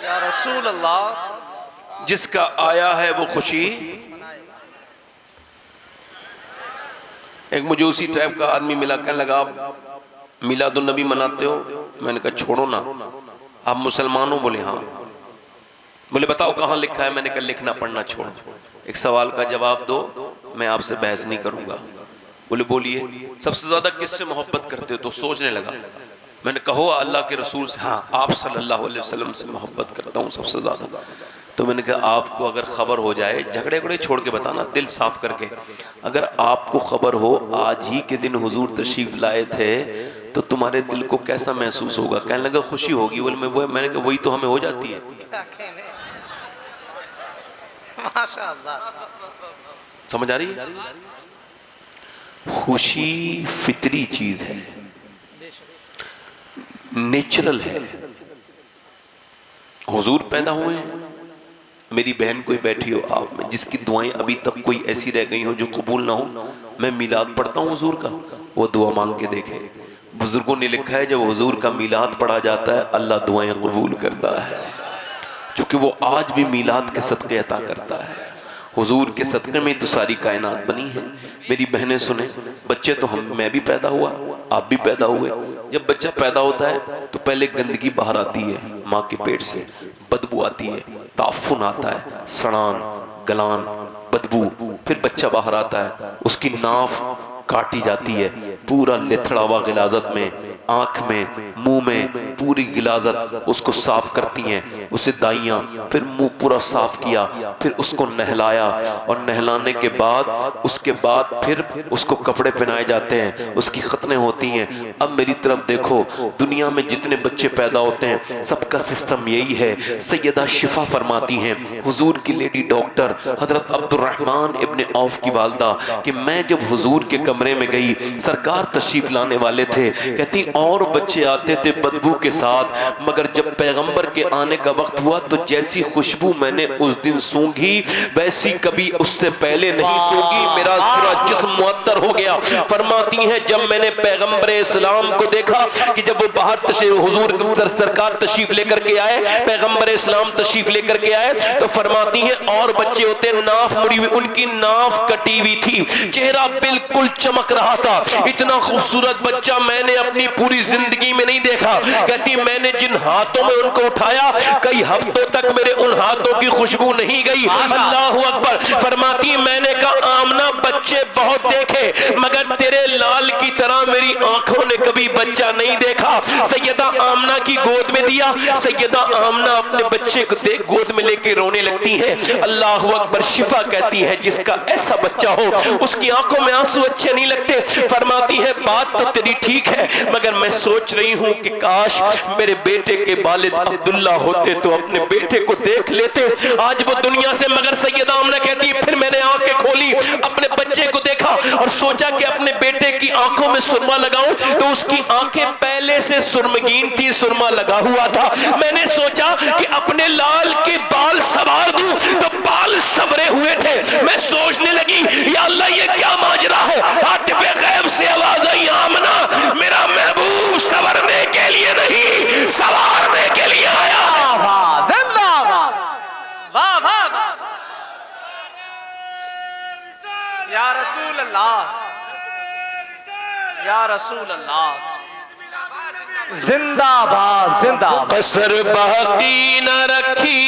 S1: या रसूल अल्लाह।
S2: जिसका आया है वो खुशी। एक मुझे उसी टाइप का आदमी मिला, कहने लगा आप मिलादुन नबी मनाते हो? मैंने कहा छोड़ो ना, आप मुसलमान हो? बोले हाँ। बोले बताओ कहाँ लिखा है? मैंने कहा लिखना पढ़ना छोड़ो, एक सवाल का जवाब दो, मैं आपसे बहस नहीं करूंगा। बोले बोलिए, सबसे ज्यादा किससे मोहब्बत करते हो? तो सोचने लगा। मैंने कहो अल्लाह के रसूल से। हाँ, आप सल्लल्लाहु अलैहि वसल्लम से मोहब्बत करता हूँ सबसे ज्यादा। तो मैंने कहा आपको अगर खबर हो जाए, झगड़े वगड़े छोड़ के बताना, दिल साफ करके, अगर आपको खबर हो आज ही के दिन हुजूर तशरीफ लाए थे तो तुम्हारे दिल को कैसा महसूस होगा? कहने लगा खुशी होगी। बोले मैंने कहा वही तो हमें हो जाती है।
S1: माशाअल्लाह,
S2: समझ आ रही है? खुशी फितरी चीज है, नेचुरल है। हुजूर पैदा हुए हैं। मेरी बहन कोई बैठी हो आप में जिसकी दुआएं अभी तक कोई ऐसी रह गई हो जो कबूल ना हो, मैं मिलाद पढ़ता हूँ हुजूर का, वो दुआ मांग के देखे। बुजुर्गों ने लिखा है जब हुजूर का मिलाद पढ़ा जाता है अल्लाह दुआएं कबूल करता है, क्योंकि वो आज भी मिलाद के सदक़े अता करता है। हुजूर के सदक़े में तो सारी कायनात बनी है। मेरी बहनें सुने, बच्चे तो मैं भी पैदा हुआ, आप भी पैदा हुए। जब बच्चा पैदा होता है तो पहले गंदगी बाहर आती है माँ के पेट से, बदबू आती है, ताफुन आता है, सड़ान, गलान, बदबू। फिर बच्चा बाहर आता है, उसकी नाफ काटी जाती है, पूरा लिथड़ा हुआ गिलाजत में, आंख में, मुंह में पूरी गिलाजत उसको साफ करती हैं, उसे दाइयां, फिर मुंह पूरा साफ किया, फिर उसको नहलाया, और नहलाने के बाद उसके बाद फिर उसको कपड़े पहनाए जाते हैं, उसकी खतने होती हैं। अब मेरी तरफ देखो, दुनिया में जितने बच्चे पैदा होते हैं सबका सिस्टम यही है। सैयदा शिफा फरमाती हैं, हुजूर की lady doctor Hazrat Abdurrahman Ibn of की वालदा, कि मैं जब हुजूर के कमरे में गई, सरकार तशरीफ लाने वाले थे, कहती और बच्चे आते थे बदबू के साथ, मगर जब पैगंबर के आने का वक्त हुआ तो जैसी खुशबू मैंने उस दिन सूंघी वैसी कभी उससे पहले नहीं सूंघी, मेरा पूरा जिस्म मुअत्तर हो गया। फरमाती हैं जब मैंने पैगंबर इस्लाम को देखा कि जब वो बाहर हुजूर सरकार तशरीफ लेकर के आए, पैगंबर इस्लाम तशरीफ लेकर के आए, तो फरमाती हैं और बच्चे होते नाफ मुड़ी हुई, उनकी नाफ कटी हुई थी, चेहरा बिल्कुल चमक रहा था। इतना खूबसूरत बच्चा मैंने अपनी पूरी जिंदगी में नहीं देखा। कहती मैंने जिन हाथों में उनको उठाया कई हफ्तों तक मेरे उन हाथों की खुशबू नहीं गई। अल्लाह अकबर। फरमाती मैंने कहा आमना बच्चे बहुत देखे मगर तेरे लाल की तरह मेरी आंखों ने कभी बच्चा नहीं देखा। सैयदा आमना की गोद में दिया, सैयदा आमना अपने बच्चे को देख गोद में लेके रोने लगती है। अल्लाह अकबर। शिफा कहती है जिसका ऐसा बच्चा हो उसकी आंखों में आंसू अच्छे नहीं लगते। फरमाती है बात तो तेरी ठीक है मगर मैं सोच रही हूँ कि काश मेरे बेटे के वालिद अब्दुल्ला होते तो अपने बेटे को देख लेते। आज वो दुनिया से, मगर सैयदा आमना कहती है फिर मैंने आंखें खोली, अपने बच्चे को देखा, और सोचा कि अपने बेटे की आंखों में सुरमा लगाऊं, तो उसकी आंखें पहले से सुरमगीन थी, सुरमा लगा हुआ था। मैंने सोचा कि अपने लाल के बाल सवार दूं, तो बाल सबरे हुए थे। मैं सोचने लगी, या अल्लाह ये क्या माजरा है। आतिफे गैब से आवाज आई, आमना मेरा महबूब संवरने के लिए नहीं, सवारने के लिए आया।
S1: वाह वाह वाह, या रसूल अल्लाह, या रसूल अल्लाह, जिंदाबाद जिंदाबाद।
S2: कसर बाकी न रखी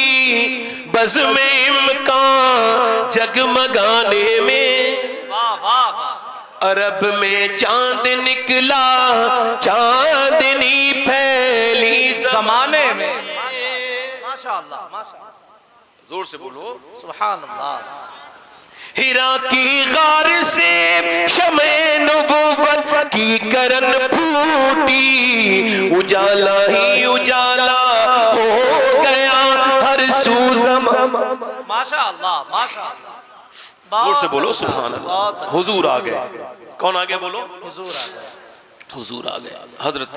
S2: बज़्म इम्कान जगमगाने में,
S1: वाह वाह वाह।
S2: अरब में चांद निकला, चांदनी फैली
S1: जमाने में। माशाअल्लाह माशाअल्लाह,
S2: जोर से बोलो
S1: सुभान अल्लाह।
S2: हिरा की गार से शमे नबुव्वत की करन फूटी, उजाला ही उजाला हो गया हर सू ज़माना।
S1: माशाअल्लाह माशाअल्लाह,
S2: जोर से बोलो सुभान अल्लाह। हुजूर आ गए। कौन आ गया बोलो?
S1: हुजूर आ गए।
S2: हुजूर आ गए। हजरत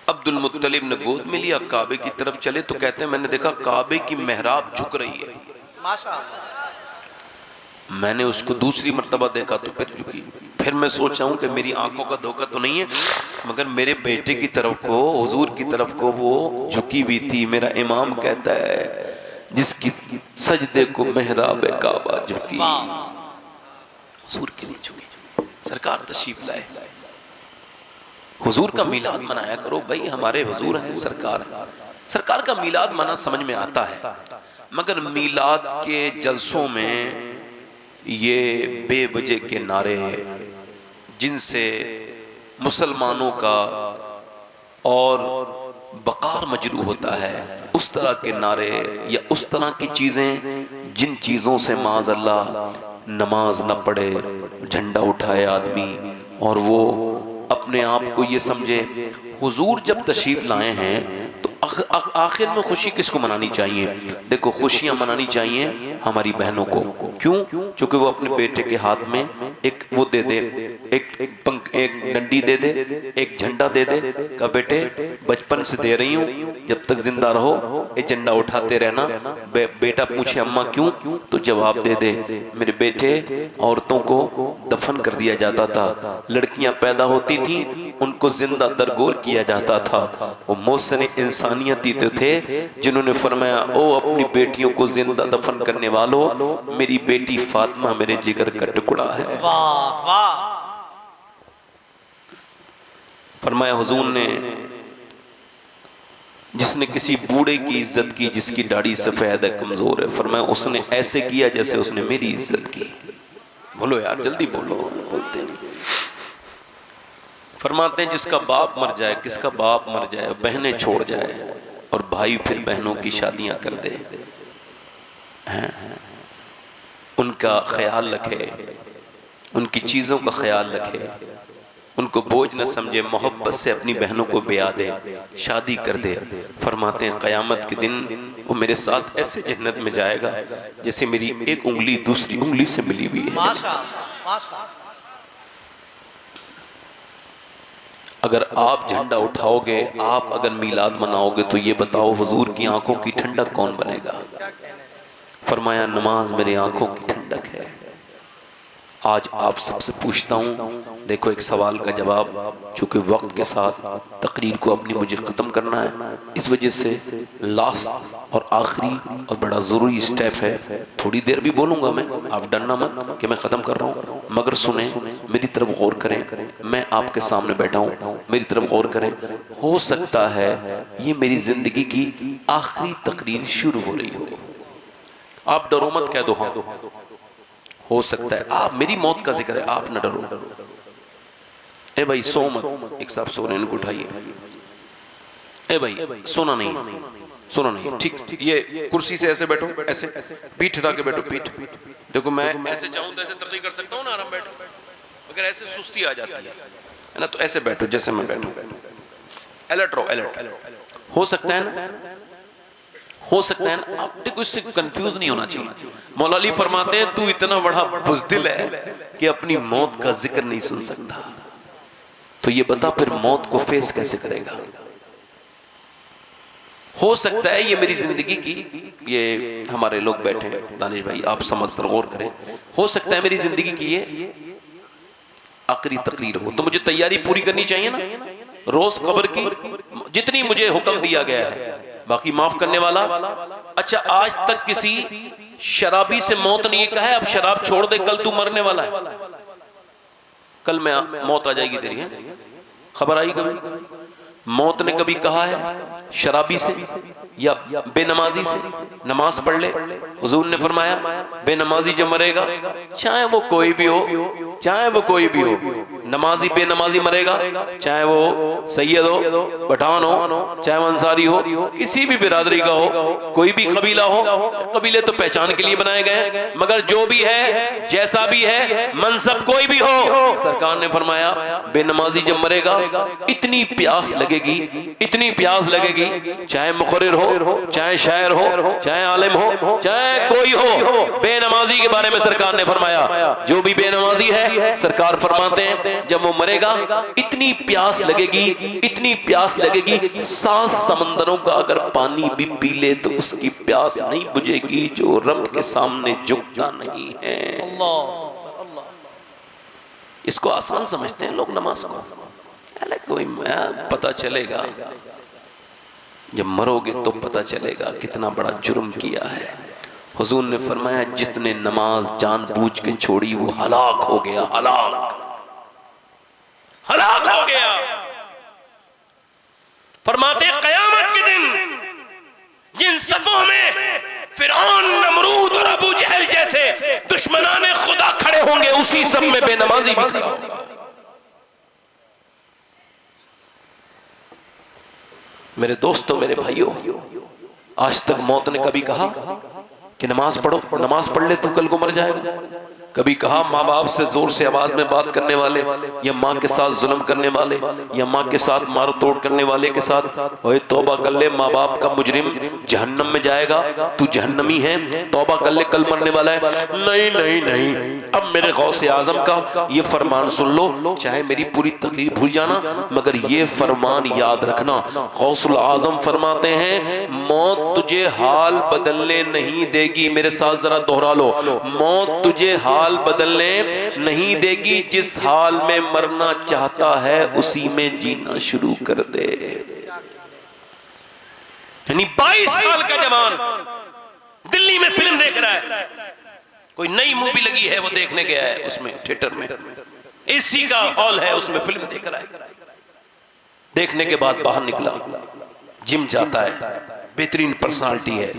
S2: अब्दुल मुत्तलिब ने गोद में लिया, काबे की तरफ चले तो कहते हैं मैंने देखा काबे की मेहराब झुक रही है।
S1: माशाअल्लाह।
S2: मैंने उसको दूसरी मर्तबा देखा तो फिर झुकी। फिर मैं सोचा हूँ कि मेरी आंखों का धोखा तो नहीं है, मगर मेरे बेटे की तरफ को, हुजूर की तरफ को वो झुकी हुई थी। मेरा इमाम कहता है जिसकी सजदे को मेहराब काबा झुकी, हुजूर की नहीं झुकी। सरकार तशरीफ लाए, हुजूर का मिलाद मनाया करो भाई, हमारे हुजूर हैं, सरकार है। सरकार का मिलाद मना समझ में आता है, मगर मिलाद के जलसों में ये बेवजह के नारे जिनसे मुसलमानों का और वकार मजरू होता है, उस तरह के नारे या उस तरह की चीज़ें जिन चीज़ों से माज़ अल्लाह नमाज न पढ़े, झंडा उठाए आदमी और वो अपने आप को ये समझे। हुजूर जब तशरीफ लाए हैं तो आखिर में खुशी किसको मनानी चाहिए? देखो खुशियां मनानी चाहिए हमारी बहनों को। क्यों? क्योंकि वो अपने बेटे के हाथ में एक वो दे दे, एक डंडी दे दे, एक झंडा दे दे, का बेटे बचपन से दे रही हूँ, जब तक जिंदा रहो ये झंडा उठाते रहना। बेटा पूछे अम्मा क्यों, तो जवाब दे दे मेरे बेटे औरतों को दफन कर दिया जाता था, लड़कियां पैदा होती थी उनको जिंदा दरगोर किया जाता था। वो मोहसिन इंसानियत ही तो थे जिन्होंने फरमाया ओ अपनी बेटियों को जिंदा दफन करने वालों, मेरी बेटी फातिमा मेरे जिगर का टुकड़ा है।
S1: वाह वाह।
S2: फरमाया हुजूर ने जिसने किसी बूढ़े की इज्जत की जिसकी दाढ़ी सफेद है कमजोर है, फरमाया उसने ऐसे किया जैसे उसने मेरी इज्जत की। बोलो यार जल्दी बोलो, बोलते नहीं। फरमाते हैं जिसका बाप मर जाए, किसका बाप मर जाए, बहनें छोड़ जाए और भाई फिर बहनों की शादियां कर दे, उनका ख्याल रखे, उनकी चीज़ों का ख्याल रखे, उनको बोझ न समझे, मोहब्बत से अपनी बहनों को ब्याह दे, शादी कर दे। फरमाते हैं क़यामत के दिन वो मेरे साथ ऐसे जन्नत में जाएगा जैसे मेरी एक उंगली दूसरी उंगली से मिली हुई है।
S1: माशाअल्लाह माशाअल्लाह।
S2: अगर आप झंडा उठाओगे, आप अगर मिलाद मनाओगे, तो ये बताओ हुजूर की आंखों की ठंडक कौन बनेगा? फरमाया नमाज मेरी आंखों की ठंडक है। आज आप सबसे पूछता हूँ, देखो एक सवाल का जवाब, चूँकि वक्त के साथ तकरीर को अपनी मुझे ख़त्म करना है, इस वजह से लास्ट और आखिरी और बड़ा ज़रूरी स्टेप है। थोड़ी देर भी बोलूँगा मैं, आप डरना मत कि मैं ख़त्म कर रहा हूँ, मगर सुने, मेरी तरफ गौर करें। मैं आपके सामने बैठा हूँ, मेरी तरफ गौर करें। हो सकता है ये मेरी ज़िंदगी की आखिरी तकरीर शुरू हो रही हो, आप डरो मत, कह दो हाँ, हो सकता है आप मेरी मौत का जिक्र है, आप न डरो। ए भाई सो मत, एक साहब सो रहे हैं, इनको उठाइए। ए भाई सोना नहीं, सोना नहीं, ठीक। ये कुर्सी से ऐसे बैठो, ऐसे पीठ हिला के बैठो, पीठ। देखो मैं ऐसे चाहूँ तो ऐसे तकरीर कर सकता हूँ ना, आराम बैठो, मगर ऐसे सुस्ती आ जाती है ना, तो ऐसे बैठो जैसे मैं बैठूं। अलर्ट रहो, अलर्ट। हो सकता है ना, हो सकता है ना, आपको इससे कंफ्यूज नहीं होना चाहिए। मौला अली फरमाते हैं तू इतना बड़ा बुज़दिल है कि अपनी मौत का जिक्र नहीं सुन सकता, तो ये बता फिर मौत को फेस कैसे करेगा। हो सकता है ये मेरी जिंदगी की, ये हमारे लोग बैठे हैं दानिश भाई, आप समझ कर गौर करें, हो सकता है मेरी जिंदगी की ये आखिरी तकरीर हो, तो मुझे तैयारी पूरी करनी चाहिए ना, रोज खबर की जितनी मुझे हुक्म दिया गया है, बाकी माफ करने वाला। अच्छा, आज तक किसी शराबी से मौत ने कहा है अब शराब छोड़ दे, कल तू मरने वाला है, कल मैं मौत आ जाएगी तेरी, है खबर आई कभी? मौत ने कभी कहा है शराबी से या बेनमाजी से नमाज पढ़ ले? हुजूर ने फरमाया बेनमाजी जब मरेगा, चाहे वो कोई भी हो, चाहे वो कोई भी हो, नमाजी बेनमाजी मरेगा, चाहे वो सैयद हो, पठान हो, चाहे वो अंसारी हो, किसी भी बिरादरी का हो, कोई भी कबीला हो, कबीले तो पहचान के लिए बनाए गए, मगर जो भी है, जैसा भी है, मनसब कोई भी हो, सरकार ने फरमाया बेनमाजी जब मरेगा इतनी प्यास लगेगी, इतनी प्यास लगेगी, चाहे मुखर्रिर हो, चाहे शायर हो, चाहे आलिम हो, चाहे कोई हो, बेनमाजी के बारे में सरकार ने फरमाया जो भी बेनमाजी है, सरकार फरमाते हैं जब वो मरेगा इतनी प्यास लगेगी, इतनी प्यास लगेगी, 7 समंदरों का अगर पानी भी पी ले तो उसकी प्यास नहीं बुझेगी जो रब के सामने झुकता नहीं है। इसको आसान समझते हैं लोग नमाज को, कोई पता चलेगा जब मरोगे तो पता चलेगा कितना बड़ा जुर्म किया है। हुजूर ने फरमाया जितने नमाज जानबूझ के छोड़ी वो हलाक हो गया, हलाक हो गया। फरमाते क़यामत के दिन जिन सफों में फिरौन, नमरूद और अबू जहल जैसे दुश्मनाने खुदा खड़े होंगे उसी सब में बेनमाजी भी खड़ा होगा। मेरे दोस्तों, मेरे भाइयों, आज तक मौत ने कभी कहा कि नमाज पढ़ो, नमाज पढ़ ले तू कल को मर जाएगा? कभी कहा माँ बाप से जोर से आवाज में बात करने वाले, या माँ के साथ जुल्म करने वाले, या माँ के साथ मार तोड़ करने वाले के साथ ओए तौबा कर ले, माँ बाप का मुजरिम जहन्नम में जाएगा, तू जहन्नमी है, तौबा कर ले कल मरने वाला है? नहीं नहीं नहीं, अब मेरे गौसे आजम का ये फरमान सुन लो, चाहे मेरी पूरी तकरीर भूल जाना मगर ये फरमान याद रखना। गौसुल आजम फरमाते हैं मौत तुझे हाल बदलने नहीं देगी, मेरे साथ जरा दोहरा लो, मौत तुझे हाल बदलने नहीं देगी, जिस हाल में मरना चाहता है उसी में जीना शुरू कर दे। यानी 22 साल का जवान दिल्ली में फिल्म देख रहा है, कोई नई मूवी लगी है वो देखने गया है, उसमें थिएटर में एसी का हॉल है, उसमें फिल्म देख रहा है, देखने के बाद बाहर निकला, जिम जाता है, बेहतरीन पर्सनालिटी है,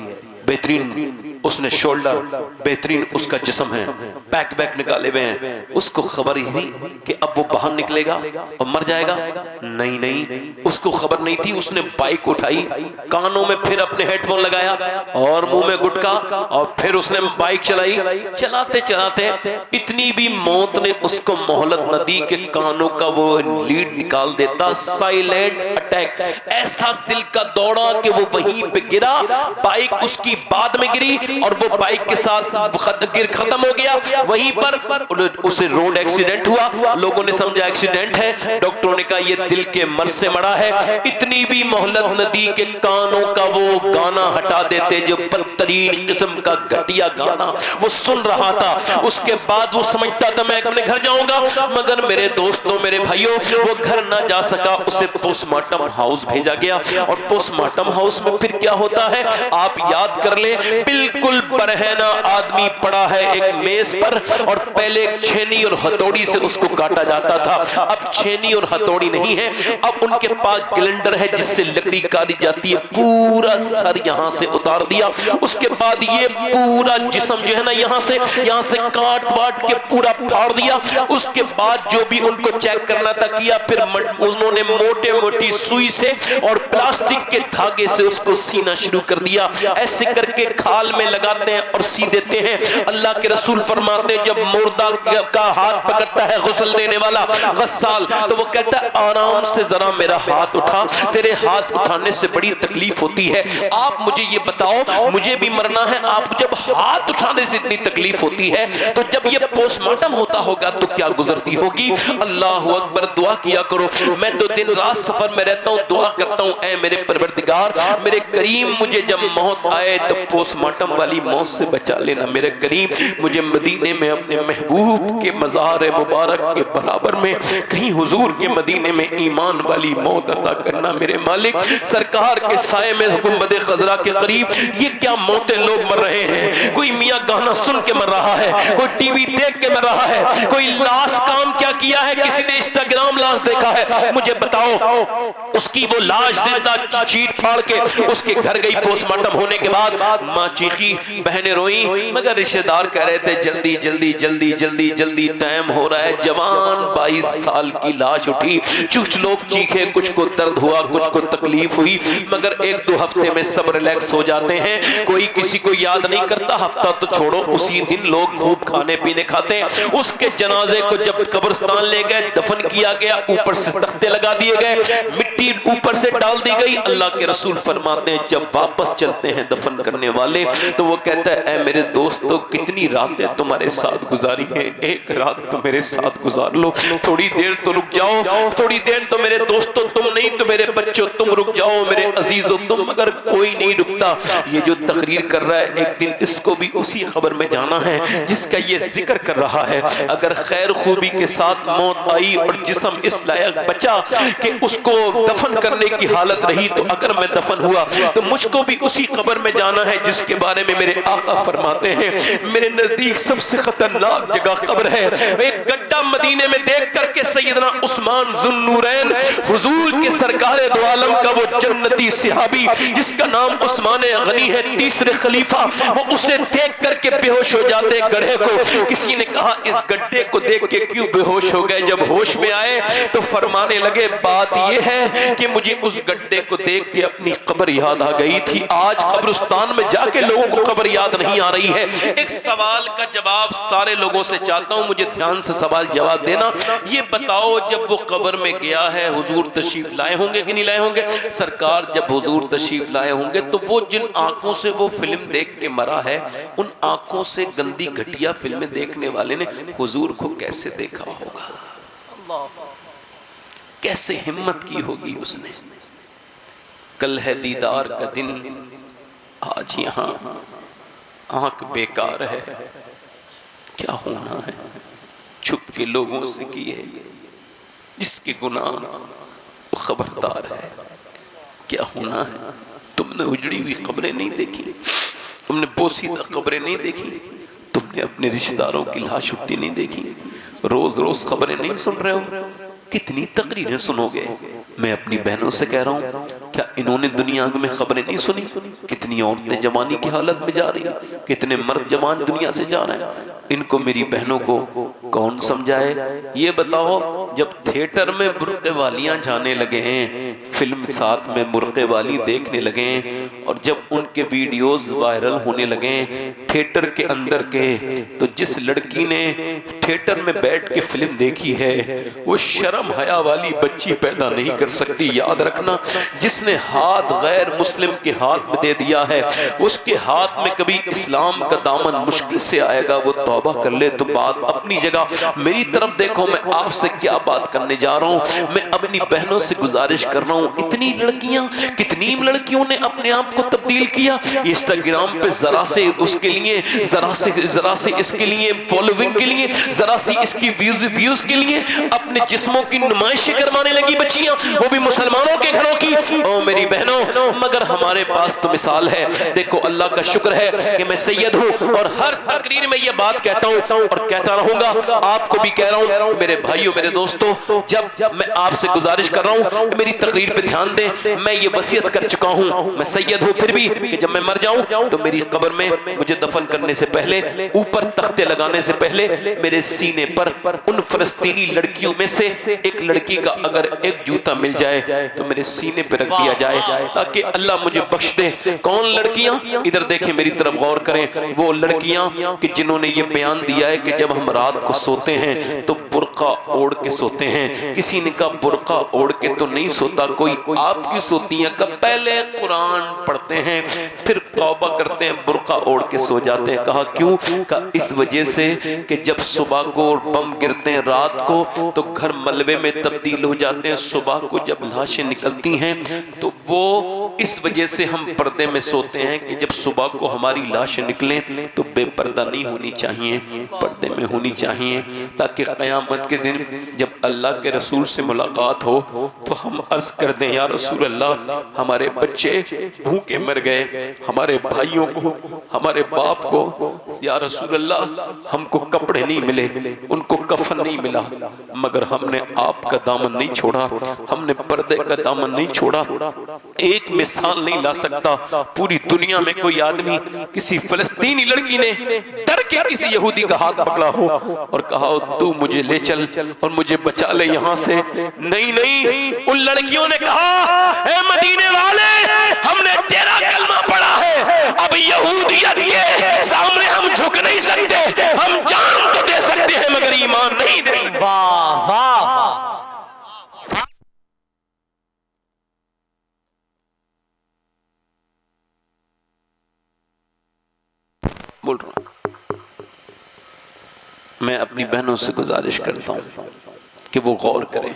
S2: बेहतरीन उसने शोल्डर, बेहतरीन उसका जिस्म है, पैक बैक निकाले हुए हैं, उसको खबर ही थी कि अब वो बाहर निकलेगा और मर जाएगा? नहीं नहीं, उसको खबर नहीं थी। उसने बाइक उठाई, कानों में फिर अपने हेडफोन लगाया और मुंह में गुटका, और फिर उसने बाइक चलाई। चलाते चलाते इतनी भी मौत ने उसको मोहलत न दी कि कानों का वो लीड निकाल देता। साइलेंट अटैक, ऐसा दिल का दौड़ा कि वो वहीं पे गिरा, बाइक उसकी बाद में गिरी और वो बाइक के साथ खत्म हो गया। वहीं पर उसे रोड एक्सीडेंट हुआ, लोगों ने समझा एक्सीडेंट है, डॉक्टरों ने कहा ये दिल के मर्ज से मरा है। इतनी भी मोहलत न दी कि कानों का वो गाना हटा देते जो बदतरीन किस्म का घटिया गाना वो सुन रहा था। उसके बाद वो समझता था मैं अपने घर जाऊंगा, मगर मेरे दोस्तों, मेरे भाइयों, वो घर ना जा सका, उसे पोस्टमार्टम हाउस भेजा गया। और पोस्टमार्टम हाउस में फिर क्या होता है आप याद कर ले, बिल्कुल बरहना आदमी पड़ा है एक मेज पर, और पहले छेनी और हथौड़ी से उसको काटा जाता था, अब छेनी और हथौड़ी नहीं है, अब उनके पास ग्राइंडर है जिससे लकड़ी काटी जाती है। पूरा सर यहां से उतार दिया, उसके बाद ये पूरा जिस्म जो है ना यहां से काट वाट के पूरा फाड़ दिया। उसके बाद जो भी उनको चेक करना था किया, फिर उन्होंने मोटे मोटी सुई से और प्लास्टिक के धागे से उसको सीना शुरू कर दिया। ऐसे करके खाल में लगाते हैं और सी देते हैं। अल्लाह के रसूल फरमाते हैं जब मुर्दा का हाथ पकड़ता है गुस्ल देने वाला गस्साल, तो वो कहता है आराम से जरा मेरा हाथ उठा, तेरे हाथ उठाने से बड़ी तकलीफ होती है। आप मुझे ये बताओ, मुझे भी मरना है, आप जब हाथ उठाने से इतनी तकलीफ होती है तो जब ये पोस्टमार्टम होता होगा तो क्या गुजरती होगी। अल्लाह अकबर, दुआ किया करो। मैं तो दिन रात सफर में रहता हूँ, दुआ करता हूँ ऐ मेरे परवरदिगार, मेरे करीम, मुझे जब मौत आए तो पोस्टमार्टम वाली मौत से बचा लेना। मेरे करीम, मुझे मदीने में अपने महबूब के मज़ार मुबारक के बराबर में कहीं हुजूर के मदीने में ईमान वाली मौत अता करना। मेरे मालिक, सरकार के साए में गुंबद खजरा के करीब ये क्या मौतें लोग मर रहे हैं। कोई मियाँ गाना सुन के मर रहा है, कोई टीवी देख के मर रहा है, कोई लाश काम क्या किया है, किसी ने इंस्टाग्राम लाश देखा है। मुझे बताओ, उसकी वो लाश जिंदा चीर फाड़ के उसके घर गई पोस्टमार्टम होने के बाद, माँ चीखी, बहनें रोई, मगर रिश्तेदार कह रहे थे जल्दी जल्दी जल्दी जल्दी जल्दी, टाइम हो रहा है। जवान 22 साल की लाश उठी, कुछ लोग चीखे, कुछ को दर्द हुआ, कुछ को तकलीफ हुई, मगर 1-2 हफ्ते में सब रिलैक्स हो जाते हैं। कोई किसी को याद नहीं करता, हफ्ता तो छोड़ो, उसी दिन लोग खूब खाने पीने खाते हैं। उसके जनाजे को जब कब्रिस्तान ले गए, दफन किया गया, ऊपर से तख्ते लगा दिए गए, मिट्टी ऊपर से डाल दी गई। अल्लाह के रसूल फरमाते हैं जब वापस चलते हैं दफन करने वाले, तो वो कहता है ऐ मेरे दोस्तों, कितनी रातें तुम्हारे साथ गुजारी है, एक रात तो मेरे साथ गुजार लो, थोड़ी देर तो रुक जाओ, थोड़ी देर तो मेरे दोस्तों, तुम नहीं तो मेरे बच्चों तुम रुक जाओ, मेरे अजीजों तुम, मगर कोई नहीं रुकता। ये जो तकरीर कर रहा है, एक दिन इसको भी उसी खबर में जाना है जिसका ये जिक्र कर रहा है। अगर खैर खूबी के साथ मौत आई और जिस्म इस लायक बचा कि उसको दफन करने की हालत रही, तो अगर मैं दफन हुआ तो मुझको भी उसी कब्र में जाना है जिसके बारे में मेरे आका फरमाते हैं मेरे नजदीक सबसे खतरनाक जगह कब्र है। एक गड्ढा मदीने में देख करके सैयदना उस्मान ज़ुन्नूरैन, हुजूर के सरकार दो आलम का वो जन्नती सहाबी जिसका नाम उस्मान गनी है, तीसरे खलीफा, वो उसे देख करके बेहोश हो जाते गड्ढे को। किसी ने कहा इस गड्ढे को देख के क्यों बेहोश हो गए? जब होश में आए तो फरमाने लगे बात ये है कि मुझे उस गड्ढे को देख के अपनी कब्र याद आ गई थी। आज कब्रिस्तान में जाके लोगों को कब्र याद नहीं आ रही है। एक सवाल का जवाब सारे लोगों से चाहता हूं, मुझे ध्यान से सवाल जवाब देना। ये बताओ, जब वो कब्र में गया है, हुजूर तशरीफ लाए होंगे कि नहीं लाए होंगे? सरकार जब हुजूर तशरीफ लाए होंगे तो वो जिन आंखों से वो फिल्म देख के मरा है, उन आंखों से गंदी घटिया फिल्में देखने वाले ने हुजूर को कैसे देखा होगा? कैसे हिम्मत की होगी उसने? कल है दीदार का दिन, आज यहाँ आंख बेकार है, क्या होना है? छुप के लोगों से किए, जिसके गुनाह वो खबरदार है, क्या होना है? तुमने उजड़ी हुई कब्रें नहीं देखी, तुमने पोसीदा कब्रें नहीं देखी, तुमने अपने रिश्तेदारों की लाश उठती नहीं देखी, रोज रोज खबरें नहीं सुन रहे हो? कितनी तकरीरें सुनोगे? मैं अपनी बहनों से कह रहा हूँ, क्या इन्होंने दुनिया में खबरें नहीं सुनी? कितनी औरतें जवानी की हालत में जा रही, कितने मर्द जवान दुनिया से जा रहे हैं। इनको मेरी बहनों को कौन समझाए? ये बताओ, जब थिएटर में बुर्के वालियां जाने लगे हैं, फिल्म साथ में बुर्के वाली देखने लगे हैं, और जब उनके वीडियोस वायरल होने लगे थिएटर के अंदर के, तो जिस लड़की ने थिएटर में बैठ के फिल्म देखी है वो शर्म हया वाली बच्ची पैदा नहीं कर सकती। याद रखना, जिसने हाथ गैर मुस्लिम के हाथ में दे दिया है, उसके हाथ में कभी इस्लाम का दामन मुश्किल से आएगा। वो तौबा कर ले तो बात अपनी जगह। मेरी तरफ देखो, मैं आपसे क्या बात करने जा रहा हूँ। मैं अपनी बहनों से गुजारिश कर रहा हूँ, इतनी लड़कियां, कितनी लड़कियों ने अपने आप को तब्दील किया इंस्टाग्राम पे, जरा से उसके लिए, जरा से इसके लिए फॉलोइंग के लिए, जरा सी इसकी व्यूज के लिए अपने जिस्मों की नुमाइशें करवाने लगी बच्चियां, वो भी मुसलमानों के घरों की। ओ मेरी बहनों, मगर हमारे पास तो मिसाल है। देखो, अल्लाह का शुक्र है कि मैं सैयद हूँ और हर तकरीर में ये बात कहता हूँ और कहता रहूंगा। आपको भी कह रहा हूँ मेरे भाइयों मेरे दोस्तों, जब मैं आपसे गुजारिश कर रहा हूँ मेरी तकरीर पे ध्यान दें। मैं ये वसीयत कर चुका हूँ, मैं सैयद हूँ फिर भी, कि जब मैं मर जाऊं तो मेरी कब्र में मुझे दफन करने से पहले, ऊपर तख्ते लगाने से पहले, मेरे सीने पर उन फलस्तीनी लड़कियों में से एक लड़की का अगर एक जूता मिल जाए तो मेरे सीने पे रख दिया जाए, ताकि अल्लाह मुझे बख्श दे। कौन लड़कियां? इधर देखें, मेरी तरफ गौर करें। वो लड़कियां कि जिन्होंने ये बयान दिया है कि जब हम रात को सोते हैं तो बुर्का ओढ़ के सोते हैं। किसी ने कहा बुर्का ओढ़ के तो नहीं सोता कोई, आप क्यों सोती हैं? कब पहले कुरान पढ़ते हैं फिर तौबा करते हैं, बुर्का ओढ़ के सो जाते हैं। कहा क्यों? कहा इस वजह से कि जब सुबह को बम गिरते हैं रात को तो घर मलबे में तब्दील हो जाते हैं। सुबह को जब लाशें निकलती हैं तो वो इस वजह से हम पर्दे में सोते हैं कि जब सुबह को हमारी लाशें निकलें तो बेपर्दा नहीं होनी चाहिए, पर्दे में होनी चाहिए, ताकि क़यामत के दिन जब अल्लाह के रसूल से मुलाकात हो तो हम अर्ज कर दें, या रसूल अल्लाह हमारे बच्चे भूखे मर गए, हमारे भाइयों को, हमारे बाप को, या रसूल अल्लाह हमको कपड़े नहीं मिले, उनको कफन नहीं मिला, मगर हमने आपका दामन नहीं छोड़ा, हमने पर्दे का दामन नहीं छोड़ा। एक मिसाल नहीं ला सकता, पूरी दुनिया में कोई आदमी, किसी फलस्तीनी लड़की ने डर के किसी यहूदी का हाथ पकड़ा हो और कहा हो तू मुझे ले चल और मुझे बचा ले यहाँ से, नहीं नहीं, उन लड़कियों ने कहा ए मदीने वाले, हमने तेरा कलमा पढ़ा है, अब यहूदियत के सामने हम झुक नहीं सकते, हम जान तो दे सकते हैं मगर ईमान नहीं दे सकते।
S1: वाह वाह,
S2: बोल रहा हूं, मैं अपनी बहनों से गुजारिश करता हूं कि वो गौर करें।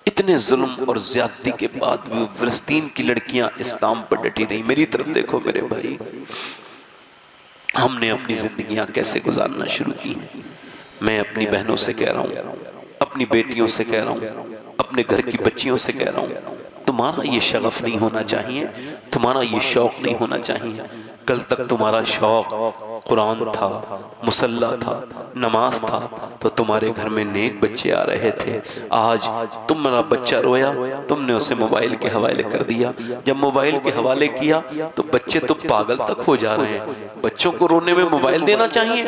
S2: इतने जुल्म और ज्यादती के बाद भी फिलिस्तीन की लड़कियां इस्लाम पर डटी रही। मेरी तरफ देखो मेरे भाई, हमने अपनी जिंदगियां कैसे गुजारना शुरू की हैं। मैं अपनी बहनों से कह रहा हूं, अपनी बेटियों से कह रहा हूं, अपने घर की बच्चियों से कह रहा हूं, तुम्हारा ये शगफ नहीं होना चाहिए, तुम्हारा ये शौक नहीं होना चाहिए। कल तक तुम्हारा शौक कुरान था, मुसल्ला था, नमाज था, तो तुम्हारे घर में नेक बच्चे आ रहे थे। आज तुम्हारा बच्चा रोया, तुमने उसे मोबाइल के हवाले कर दिया। जब मोबाइल के हवाले किया तो बच्चे तो पागल तक हो जा रहे हैं। बच्चों को रोने में मोबाइल देना चाहिए।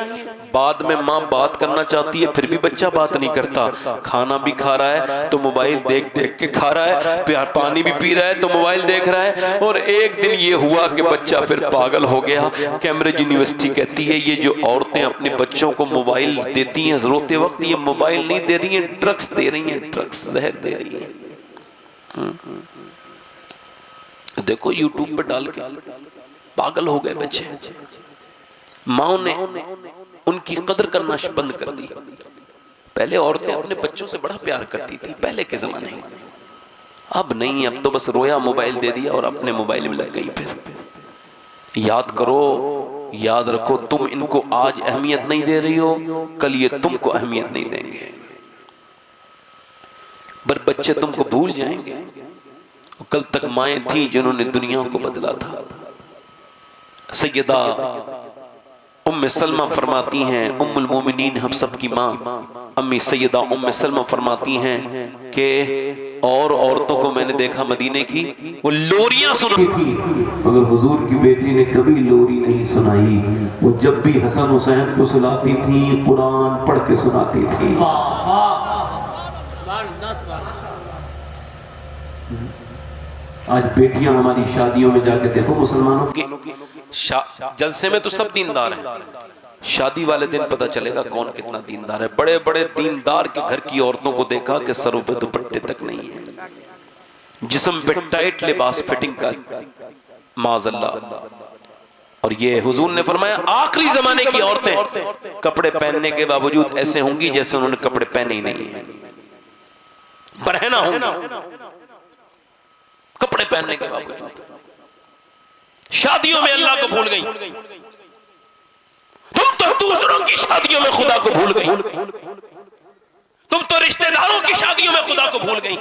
S2: बाद में माँ बात करना चाहती है फिर भी बच्चा बात नहीं करता। खाना भी खा रहा है तो मोबाइल देख देख के खा रहा है, पानी भी पी रहा है तो मोबाइल देख रहा है। और एक दिन ये हुआ कि बच्चा फिर पागल हो गया। कैम्ब्रिज यूनिवर्सिटी कहती है ये जो औरतें अपने बच्चों को मोबाइल देती हैं रोते वक्त, ये मोबाइल नहीं दे रही हैं, ड्रग्स दे रही हैं, ड्रग्स जहर दे रही हैं। देखो यूट्यूब पर डाल के पागल हो गए बच्चे। माओ ने उनकी कदर करना बंद कर दी। पहले औरतें अपने बच्चों से बड़ा प्यार करती थी पहले के जमाने में, अब नहीं, अब तो बस रोया मोबाइल दे दिया और अपने मोबाइल में लग गई। फिर याद करो, याद रखो, तुम इनको आज अहमियत नहीं दे रही हो, कल ये तुमको अहमियत नहीं देंगे, पर बच्चे तुमको भूल जाएंगे। कल तक माएं थी जिन्होंने दुनिया को बदला था। सैयदा उम्मे सलमा फरमाती हैं, उम्मुल मोमिनीन हम सब की माँ अम्मी सैयदा उम्मे सलमा फरमाती हैं कि और औरतों को मैंने देखा मदीने की, वो लोरियां सुनाती थी, मगर हुजूर की बेटी ने कभी लोरी नहीं सुनाई। वो जब भी हसन हुसैन को सुनाती थी कुरान पढ़ के सुनाती थी। आज बेटियां हमारी शादियों में जाके देखो, मुसलमानों के जलसे में तो सब दीनदार हैं, शादी वाले दिन पता चलेगा कौन कितना दीनदार है। बड़े बड़े दीनदार के घर की औरतों को देखा कि सरों पे दुपट्टे तक नहीं है, जिस्म पे टाइट लिबास फिटिंग का, माज़अल्लाह। और ये हुजूर ने फरमाया आखिरी जमाने की औरतें कपड़े पहनने के बावजूद ऐसे होंगी जैसे उन्होंने कपड़े पहने ही नहीं है, बरहना होंगी कपड़े पहनने के बावजूद। शादियों में अल्लाह को भूल गई, तुम तो दूसरों की शादियों में खुदा को भूल गई, तुम तो रिश्तेदारों की शादियों में खुदा को भूल गई।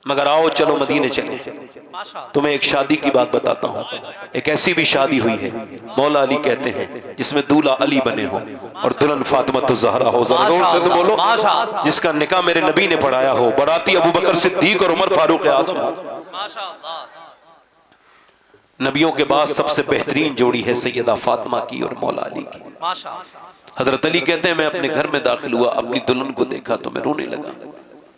S2: मगर आओ चलो मदीने चले। तुम्हें एक शादी की बात बताता हूँ। एक ऐसी भी शादी हुई है, मौला अली कहते हैं, जिसमें दूल्हा अली बने हो और दुल्हन फातिमा तो ज़हरा हो। जरा जोर से तो बोलो, जिसका निकाह मेरे नबी ने पढ़ाया हो, बराती अबू बकर सिद्दीक और उमर फारूक आजम हो। नबियों के बाद सबसे बेहतरीन जोड़ी है सैयदा फातिमा की और मौला अली की। हजरत अली कहते हैं, मैं अपने घर में दाखिल हुआ, अपनी दुल्हन को देखा तो मैं रोने लगा।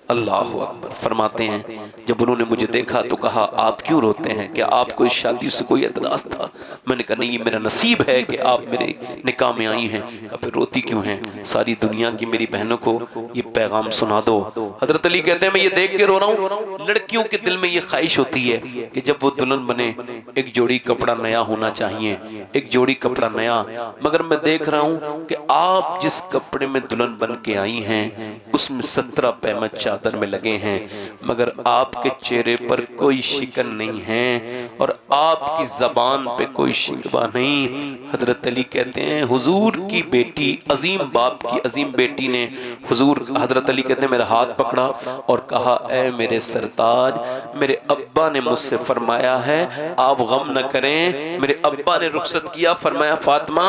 S2: अल्लाह अकबर। फरमाते हैं, जब उन्होंने मुझे देखा तो कहा, आप क्यों रोते हैं? क्या आपको इस शादी से कोई एतराज था? मैंने कहा, नहीं, ये मेरा नसीब है कि आप मेरे निकाह में आई हैं। कहा, फिर रोती क्यों हैं? सारी दुनिया की मेरी बहनों को ये पैगाम सुना दो। हजरत अली कहते हैं, मैं ये देख के रो रहा हूँ, लड़कियों के दिल में ये ख्वाहिश होती है कि जब वो दुल्हन बने एक जोड़ी कपड़ा नया होना चाहिए, एक जोड़ी कपड़ा नया। मगर मैं देख रहा हूँ कि आप जिस कपड़े में दुल्हन बन के आई हैं उसमें 17 पैमत चादर में लगे हैं, मगर आपके चेहरे पर कोई शिकन नहीं है और आपकी जबान पे कोई शिकवा नहीं। हजरत अली कहते हैं, हुजूर की बेटी, अजीम बाप की अजीम बेटी ने हुजूर, हजरत अली कहते हैं, मेरा हाथ पकड़ा और कहा, ऐ मेरे सरताज, मेरे अब्बा ने मुझसे फरमाया है आप गम न करें। मेरे अब्बा ने रुखसत किया, फरमाया, फातिमा,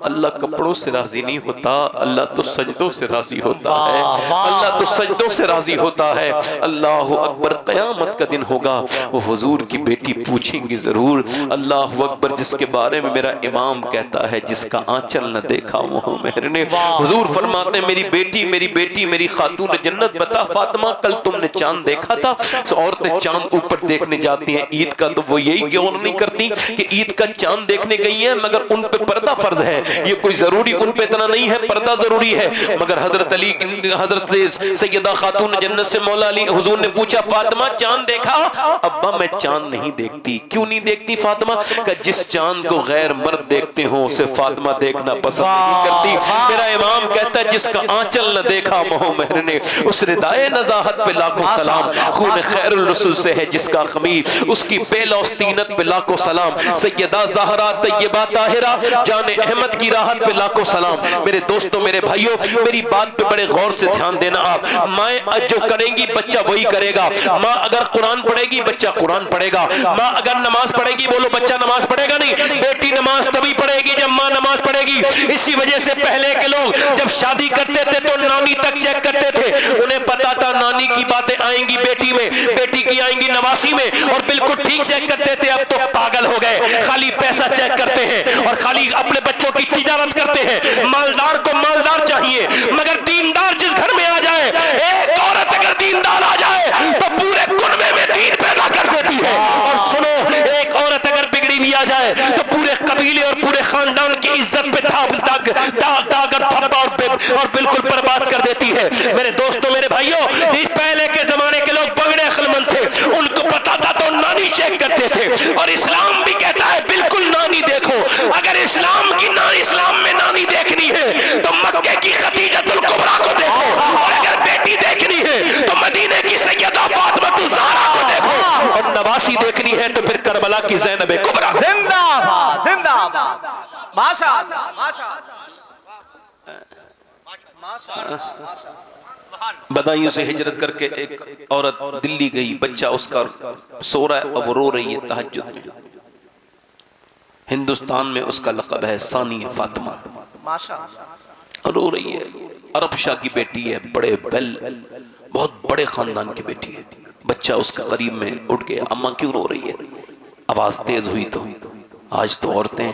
S2: अल्लाह कपड़ों से राजी नहीं होता, अल्लाह तो सजदों से राजी होता है, अल्लाह तो सजदों से राजी होता है। अल्लाह अकबर। क़यामत का दिन होगा, वो हुजूर की बेटी पूछेंगी जरूर, अल्लाह अकबर, जिसके बारे में मेरा इमाम कहता है, जिसका आंचल न देखा वो मेहर ने। हुजूर फरमाते हैं, मेरी बेटी, मेरी बेटी, मेरी खातून जन्नत, बता फातिमा, कल तुमने चांद देखा था? तो औरतें चांद ऊपर देखने जाती हैं ईद का, तो वो यही क्यों नहीं करती कि ईद का चांद देखने गई है, मगर उन पे पर्दा फर्ज है। ये कोई जरूरी उन पे इतना नहीं है, पर्दा जरूरी है। मगर हजरत अली, हजरत सैयदा खातून जन्नत से मौला अली, हुजूर ने पूछा, फातिमा चांद देखा? अब्बा मैं चांद नहीं देखती। क्यों नहीं देखती फातिमा? का जिस चांद को गैर मर्द देखते हो उसे फातिमा देखना पसंद नहीं करती। मेरा इमाम कहता है, जिसका आंचल न देखा मोहम्मद ने, उस रिदाए नज़ाहत पे लाखों सलाम। खून खैरुल रसूल से है जिसका खमीर, उसकी बेलौस्तीनत पे लाखों सलाम। सैयदा ज़हरा तैयबा ताहिरा जाने अहमद की राहत पे लाखों सलाम। मेरे दोस्तों, मेरे भाइयों, मेरी बात पे बड़े गौर से ध्यान देना। आप माएँ जो करेंगी बच्चा वही करेगा। माँ अगर कुरान पढ़ेगी बच्चा कुरान पढ़ेगा। माँ अगर नमाज पढ़ेगी, बोलो, बच्चा नमाज पढ़ेगा नहीं, बेटी नमाज तभी पढ़ेगी जब माँ नमाज पढ़ेगी। इसी वजह से पहले के लोग जब शादी करते थे तो नानी तक चेक करते थे। उन्हें पता था नानी की बातें आएंगी बेटी में, बेटी की आएंगी नवासी में, और बिल्कुल ठीक चेक करते थे। अब तो पागल हो गए, खाली पैसा चेक करते हैं और खाली अपने बच्चों की तिजारत करते हैं। मालदार को मालदार चाहिए, मगर दीनदार जिस घर में आ जाए, एक औरत अगर दीनदार आ जाए तो पूरे कुनबे में दीन पैदा कर देती है। और सुनो, एक औरत अगर बिगड़ी भी आ जाए तो पूरे कबीले और पूरे खानदान की इज्जत पे थप्पा और बिल्कुल बर्बाद कर देती है। मेरे दोस्तों, मेरे भाइयों, इस पहले के जमाने के लोग बगड़े अक्लमंद थे, उनको पता था तो नानी चेक करते थे। और इस्लाम भी कहता है बिल्कुल नानी देखो। अगर इस्लाम में नानी देखनी है तो मक्के की खदीजतुल कुबरा को देखो, और अगर बेटी देखनी है तो मदीने की सैयदा फातिमा ज़हरा को देखो, और नवासी देखनी है तो फिर करबला की ज़ैनब कुबरा।
S1: जिंदाबाद, जिंदाबाद, माशाअल्लाह, माशाअल्लाह।
S2: बदायूं से हिजरत करके एक औरत दिल्ली गई, बच्चा उसका सो रहा है और वो रो रही है तहज्जुद में। हिंदुस्तान में उसका लक़ब है सानिया फातिमा, माशाअल्लाह, रो रही है। अरब शाह की बेटी है, बहुत बड़े खानदान की बेटी है। बच्चा उसका करीब में उठ गया, अम्मा क्यों रो रही है? आवाज तेज हुई तो आज तो औरतें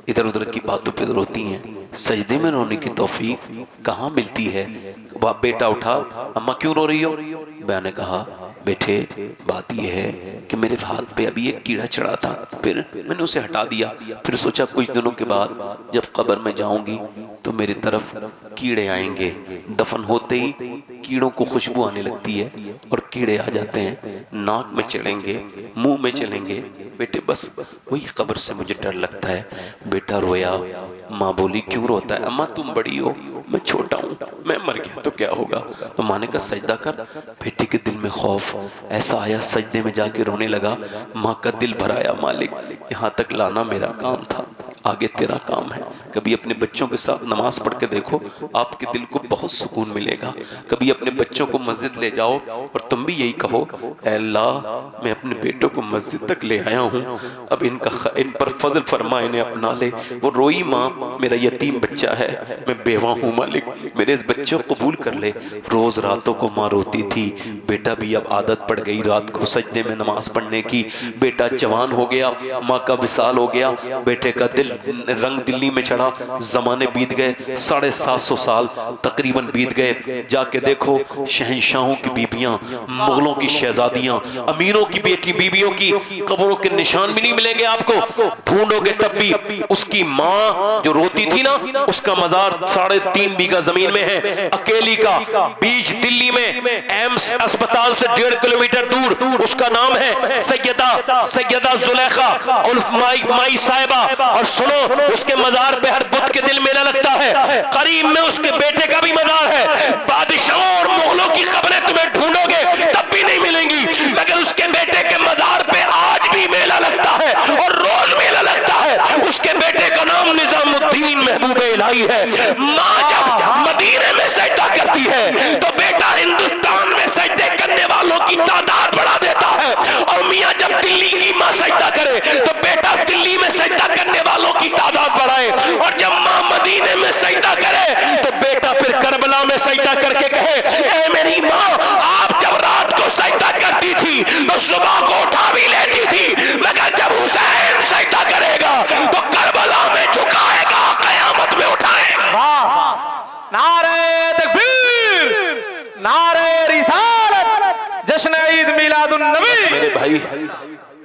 S2: इधर उधर की बातों पे रोती हैं, सजदे में रोने की तौफीक कहाँ मिलती है? बेटा उठा, अम्मा क्यों रो रही हो? बहन ने कहा, बेटे बात यह है कि मेरे हाथ पे अभी एक कीड़ा चढ़ा था, फिर मैंने उसे हटा दिया। फिर सोचा कुछ दिनों के बाद जब कब्र में जाऊंगी तो मेरी तरफ कीड़े आएंगे। दफन होते ही कीड़ों को खुशबू आने लगती है और कीड़े आ जाते हैं, नाक में चढ़ेंगे, मुंह में चलेंगे। बेटे बस वही कब्र से मुझे डर लगता है। बेटा रोया। माँ बोली क्यों रोता है? अम्मा तुम बड़ी हो, मैं छोटा हूँ, मैं मर गया तो क्या होगा? तो माँ ने कहा सजदा कर। बेटे के दिल में खौफ ऐसा आया, सजदे में जाके रोने लगा। माँ का दिल भराया, मालिक यहाँ तक लाना मेरा काम था, आगे तेरा काम है। कभी अपने बच्चों के साथ नमाज पढ़ के देखो, आपके दिल को बहुत सुकून मिलेगा। कभी अपने बच्चों को मस्जिद ले जाओ और तुम भी यही कहो, ऐ अल्लाह मैं अपने बेटों को मस्जिद तक ले आया हूँ, अब इन पर फजल फरमा, इन्हें अपना ले। वो रोई माँ, मेरा यतीम बच्चा है, मैं बेवा हूँ मालिक, मेरे इस बच्चे को कबूल कर ले। रोज रातों को माँ रोती थी, बेटा भी अब आदत पड़ गई रात को सजदे में नमाज पढ़ने की। बेटा जवान हो गया, माँ का विसाल हो गया, बेटे का दिल रंग दिल्ली में चढ़ा। जमाने बीत गए, 750 साल तकरीबन बीत गए। जाके देखो शहंशाहों की बीबियां, मुगलों की शहजादियां, अमीरों की बेटी बीबियों की कब्रों के निशान भी नहीं मिलेंगे आपको। ढूंढोगे तब भी उसकी माँ जो रोती थी ना, उसका मजार 3.5 बीघा जमीन में है, अकेली का, बीच दिल्ली में, एम्स अस्पताल से 1.5 किलोमीटर दूर। उसका नाम है सैयदा जुलेखा उर्फ माई साहिबा। और सुनो, उसके मजार पे हर बुध के दिल मेला लगता है। करीब में उसके बेटे का भी मजार है। बादशाहों और मुगलों की खबरें तुम्हें ढूंढोगे तब भी नहीं मिलेंगी, मगर उसके बेटे के मजार पे आज भी मेला लगता है और रोज मेला लगता है। उसके बेटे का नाम निजामुद्दीन महबूब इलाही है। माँ जब मदीने में सजदा करती है तो बेटा हिंदुस्तान में सजदे करने वालों की तादाद बढ़ा देता है। और मियाँ जब दिल्ली की माँ सजदा करे तो बेटा दिल्ली में सजदा करने वालों की तादाद बढ़ाए। और जब माँ मदीने में सजदा करे तो बेटा फिर करबला में सजदा करके कहे, ऐ मेरी माँ, आप जब रात को सजदा करती थी तो सुबह को उठा भी लेती थी, मगर जब हुसैन सजदा करेगा तो करबला में झुकाएगा, कयामत में उठाएगा।
S1: नारे तकबीर, नारे रिसालत, जश्न ईद मिलादुन नबी।
S2: मेरे भाई,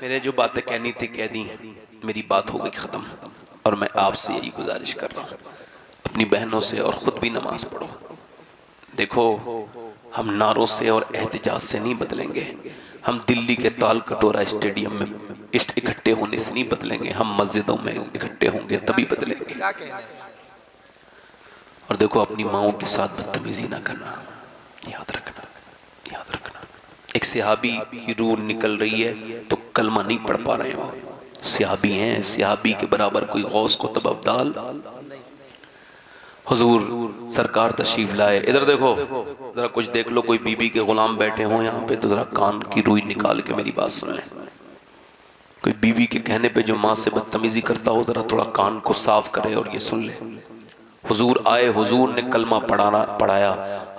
S2: मेरे जो बातें कहनी थी कह दी, मेरी बात हो गई खत्म। और मैं आपसे यही गुजारिश कर रहा हूँ, अपनी बहनों से और खुद भी नमाज पढ़ो। देखो, हम नारों से और एहतजाज से नहीं बदलेंगे, हम दिल्ली के ताल कटोरा स्टेडियम में इकट्ठे होने से नहीं बदलेंगे, हम मस्जिदों में इकट्ठे होंगे तभी बदलेंगे। और देखो, अपनी माओं के साथ बदतमीजी ना करना, याद रखना, याद रखना। एक सहाबी की रूह निकल रही है तो कलमा नहीं पढ़ पा रहे हो, सहाबी हैं, सहाबी के बराबर कोई गौस को तब अब्दाल। हुजूर सरकार तशरीफ लाए, इधर देखो, जरा कुछ देख लो, कोई बीबी के गुलाम बैठे हो यहाँ पे तो जरा कान की रुई निकाल के मेरी बात सुन लें। कोई बीबी के कहने पे जो माँ से बदतमीजी करता हो, जरा थोड़ा कान को साफ करे और ये सुन ले। हुजूर आए, हुजूर ने कलमा पढ़ाया।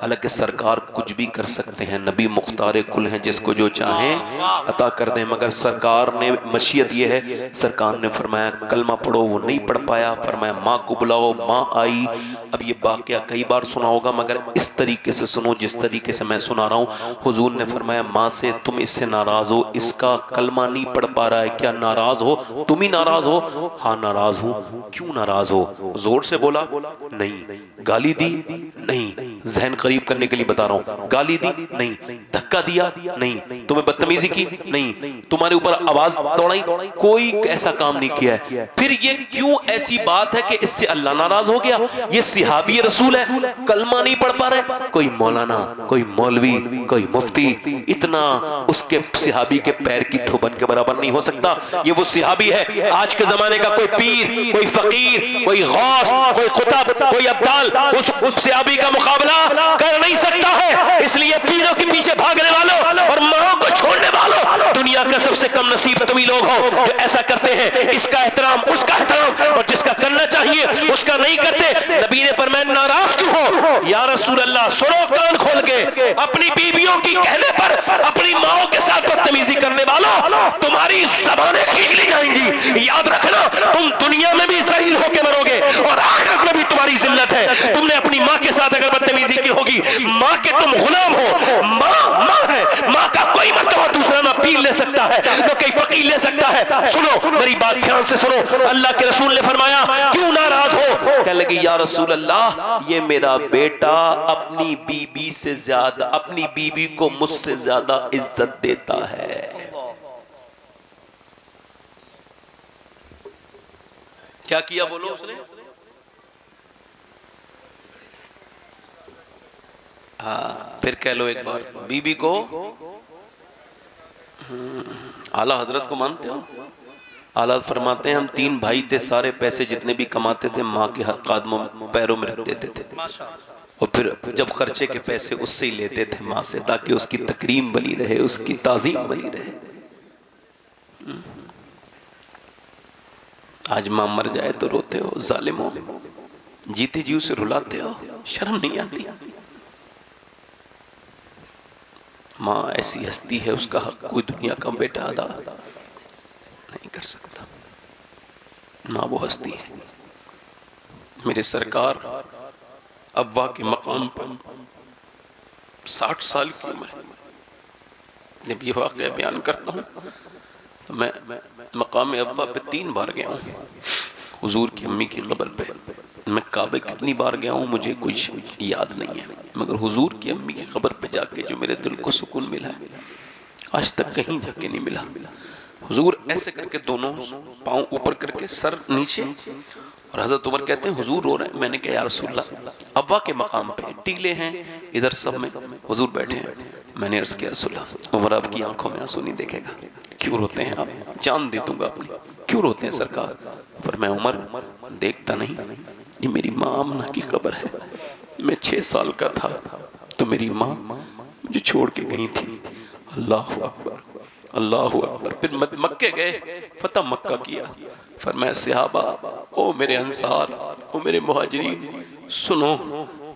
S2: हालांकि सरकार कुछ भी कर सकते हैं, नबी मुख्तार कुल हैं, जिसको जो चाहें अता कर दें, मगर सरकार ने मशीयत ये है, सरकार ने फरमाया कलमा पढ़ो, वो नहीं पढ़ पाया, फरमाया माँ को बुलाओ, माँ आई। अब ये वाकया कई बार सुना होगा, मगर इस तरीके से सुनो जिस तरीके से मैं सुना रहा हूँ। हुजूर ने फरमाया माँ से, तुम इससे नाराज हो, इसका कलमा नहीं पढ़ पा रहा है, क्या नाराज हो? तुम ही नाराज हो? हाँ नाराज हूँ। क्यों नाराज हो? जोर से बोला? नहीं। गाली दी? नहीं। जहन करीब करने के लिए बता रहा हूं, गाली दी? नहीं। धक्का दिया? नहीं। तुम्हें बदतमीजी की? नहीं। तुम्हारे ऊपर आवाज दौड़ाई? कोई ऐसा काम नहीं किया है। फिर ये क्यों ऐसी बात है कि इससे अल्लाह नाराज हो गया? ये सहाबी रसूल है, कलमा नहीं पढ़ पा रहे। कोई मौलाना, कोई मौलवी, कोई मुफ्ती इतना उसके सहाबी के पैर की धोबन के बराबर नहीं हो सकता। ये वो सहाबी है। आज के जमाने का कोई पीर, कोई फकीर, कोई गौस, कोई कुतुब, कोई अब्दाल उस सहाबी का मुकाबला कर नहीं सकता है। इसलिए पीरों के पीछे भागने वालों और माओं को छोड़ने वालों, दुनिया का सबसे कम नसीब तुम ही लोग हो जो ऐसा करते हैं। इसका एहतराम, उसका एहतराम, और जिसका करना चाहिए उसका नहीं करते। नबी ने फरमाया नाराज क्यों हो? या रसूल अल्लाह, सुनो कान खोल के, अपनी बीवियों की कहने पर अपनी माओं के साथ बदतमीजी करने वालों, तुम्हारी ज़बानें खींच ली जाएंगी। याद रखना, तुम दुनिया में भी ज़लील होके मरोगे और आखिरत में भी तुम्हारी जिल्लत है। तुमने अपनी माँ के साथ अगर बदतमीजी की होगी, माँ के तुम गुलाम हो। माँ है, माँ का कोई मर्तबा दूसरा ना पीर ले सकता है, ना कोई फकीर ले सकता है। सुनो मेरी बात ध्यान से सुनो, अल्लाह के रसूल ने फरमाया क्यों नाराज हो? कहने लगे या रसूल अल्लाह, ये मेरा बेटा अपनी बीबी से ज्यादा, अपनी बीबी को मुझसे ज्यादा इज्जत देता है। क्या किया बोलो उसने? हाँ, फिर कह लो एक बार, बीबी को आला हजरत को मानते हो? आला फरमाते हैं हम 3 भाई थे, सारे पैसे जितने भी कमाते थे माँ के कदमों पैरों में रख देते थे और फिर जब खर्चे के पैसे उससे ही लेते थे माँ से, ताकि उसकी तकरीम बनी रहे, उसकी ताजीम बनी रहे। आज माँ मर जाए तो रोते हो जालिमों, जीते जी उसे रुलाते हो, शर्म नहीं आती? माँ ऐसी हस्ती है, उसका हक कोई दुनिया का बेटा अदा नहीं कर सकता। माँ वो हस्ती है। मेरे सरकार अब्बा के मकाम पर 60 साल की उम्र है। जब ये वाक़या बयान करता हूँ तो मैं मकाम अब्बा पे 3 बार गया हूँ, हुजूर की अम्मी की कब्र पे। मैं काबे कितनी बार गया हूँ मुझे कुछ याद नहीं है, मगर हुजूर की अम्मी की कब्र पे जाके जो मेरे दिल को सुकून मिला है आज तक कहीं जाके नहीं मिला। हुजूर ऐसे करके दोनों पाँव ऊपर करके सर नीचे, और हजरत उमर कहते हैं हुजूर रो रहे हैं। मैंने कहा या रसूलल्लाह, अब्बा के मकाम पे टीले हैं, इधर सब में हुजूर बैठे हैं। मैंने अर्ज किया रसूलल्लाह, उमर आपकी आंखों में आंसू नहीं देखेगा, क्यों रोते हैं आप? जान दे दूंगा अपनी, क्यों रोते हैं सरकार? फरमाया उमर देखता नहीं, ये मेरी माँ आमना की कब्र है। मैं 6 साल का था तो मेरी माँ मुझे छोड़ के गई थी। अल्लाह अकबर, अल्लाह अकबर। फिर मक्के गए, फतह मक्का किया। फरमाया सहाबा, ओ मेरे अंसार, ओ मेरे मुहाजिरीन, सुनो,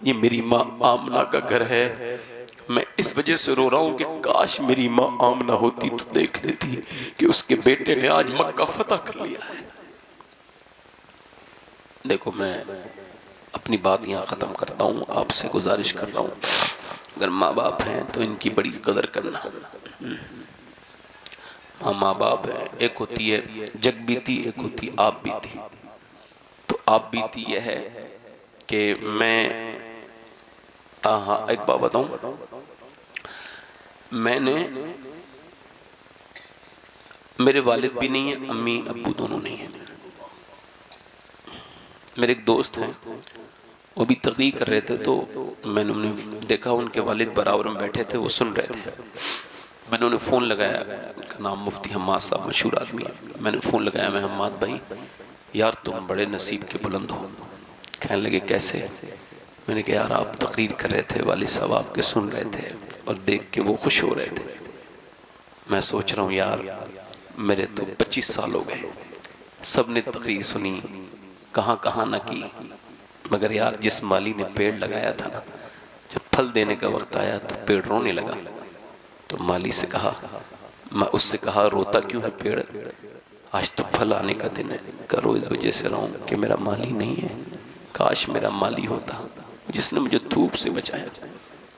S2: ये मेरी माँ आमना का घर है। मैं इस वजह से रो रहा हूँ कि काश मेरी माँ आमना होती तो देख लेती कि उसके बेटे ने आज मक्का फतह कर लिया है। देखो, मैं अपनी बात यहाँ ख़त्म करता हूँ, आपसे गुजारिश कर रहा हूँ, अगर माँ बाप हैं तो इनकी बड़ी कदर करना। माँ बाप है, एक होती है जग बीती, एक होती आप बीती। तो आप बीती यह है कि मैं हाँ एक बात बताऊं, मैंने, मेरे वालिद भी नहीं है, अम्मी अब्बू दोनों नहीं है। मेरे एक दोस्त हैं, वो भी तकरीर कर रहे थे तो मैंने उन्हें देखा, उनके वालिद बराबर में बैठे थे, वो सुन रहे थे। मैंने उन्हें फ़ोन लगाया, उनका नाम मुफ्ती हम्माद साहब, मशहूर आदमी है। मैंने फ़ोन लगाया, मैं हम्माद भाई यार तुम बड़े नसीब के बुलंद हो। कहने लगे कैसे? मैंने कहा यार आप तकरीर कर रहे थे, वालिद साहब आपके सुन रहे थे और देख के वो खुश हो रहे थे। मैं सोच रहा हूँ यार मेरे तो 25 साल हो गए, सब ने तकरीर सुनी, कहाँ कहाँ ना की, मगर यार जिस माली ने पेड़ लगाया था ना, जब फल देने का वक्त आया तो पेड़ रोने लगा। तो माली से कहा, मैं उससे कहा रोता क्यों है पेड़? आज तो फल आने का दिन है। करो इस वजह से रहूं कि मेरा माली नहीं है, काश मेरा माली होता जिसने मुझे धूप से बचाया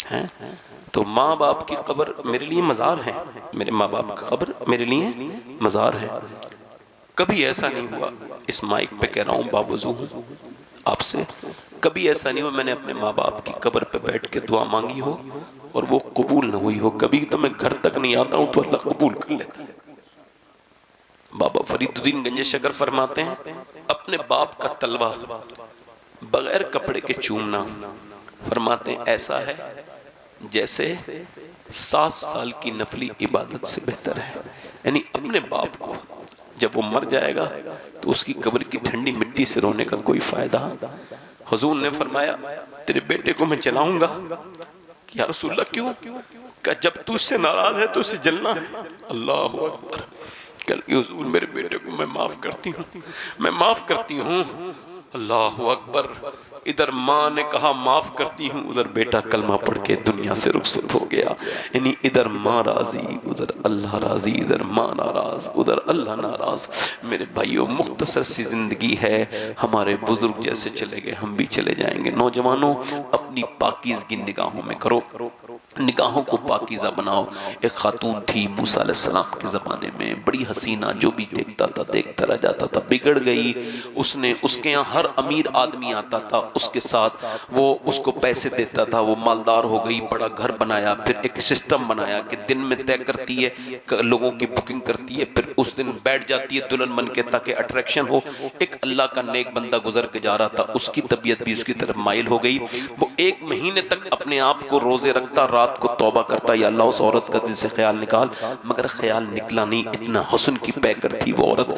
S2: है। तो माँ बाप की कब्र मेरे लिए मज़ार है, मेरे माँ बाप की कब्र मेरे लिए मज़ार है। कभी ऐसा नहीं हुआ, इस माइक पे कह रहा हूँ, बावजू हूँ आपसे, कभी ऐसा नहीं हुआ मैंने अपने माँ बाप की कब्र पे बैठ के दुआ मांगी हो और वो कबूल न हुई हो। कभी तो मैं घर तक नहीं आता हूँ तो अल्लाह कबूल कर लेता है। बाबा फरीदुद्दीन गंज शकर फरमाते हैं, अपने बाप का तलवा बगैर कपड़े के चूमना, फरमाते हैं ऐसा है जैसे 7 साल की नफली इबादत से बेहतर है। यानी अपने बाप को जब वो मर जाएगा तो उसकी कब्र की ठंडी मिट्टी से रोने का कोई फायदा। हुजूर ने फरमाया तेरे बेटे को मैं जलाऊंगा। या रसूलल्लाह क्यों? जब तू उससे नाराज है तो उसे जलना है। अल्लाह अकबर। कल हुजूर मेरे बेटे को मैं माफ करती हूँ, मैं माफ करती हूँ। अल्लाह अकबर। इधर माँ ने कहा माफ करती हूँ, उधर बेटा कलमा पढ़ के दुनिया से रुखसत हो गया। यानी इधर माँ राजी, उधर अल्लाह राजी, इधर माँ नाराज, उधर अल्लाह नाराज। मेरे भाइयों, मुख्तसर सी जिंदगी है, हमारे बुजुर्ग जैसे चले गए हम भी चले जाएंगे। नौजवानों, अपनी पाकीज़गी निगाहों में करो, निगाहों को पाकीज़ा बनाओ। एक खातून थी मूसा अलैहिस्सलाम के ज़माने में, बड़ी हसीना, जो भी देखता था देखता रह जाता था, बिगड़ गई। उसने, उसके यहाँ हर अमीर आदमी आता था, उसके साथ वो उसको पैसे देता था, वो मालदार हो गई, बड़ा घर बनाया, फिर एक सिस्टम बनाया कि दिन में तय करती है, लोगों की बुकिंग करती है, फिर उस दिन बैठ जाती है दुल्हन बन के ताकि अट्रैक्शन हो। एक अल्लाह का नेक बंदा गुजर के जा रहा था, उसकी तबीयत भी उसकी तरफ माइल हो गई। वो 1 महीने तक अपने आप को रोजे रखता, रात रात को तौबा करता, या अल्लाह उस औरत का दिल से ख्याल निकाल, मगर ख्याल निकला नहीं। इतना हुस्न की पैकर थी वो औरत।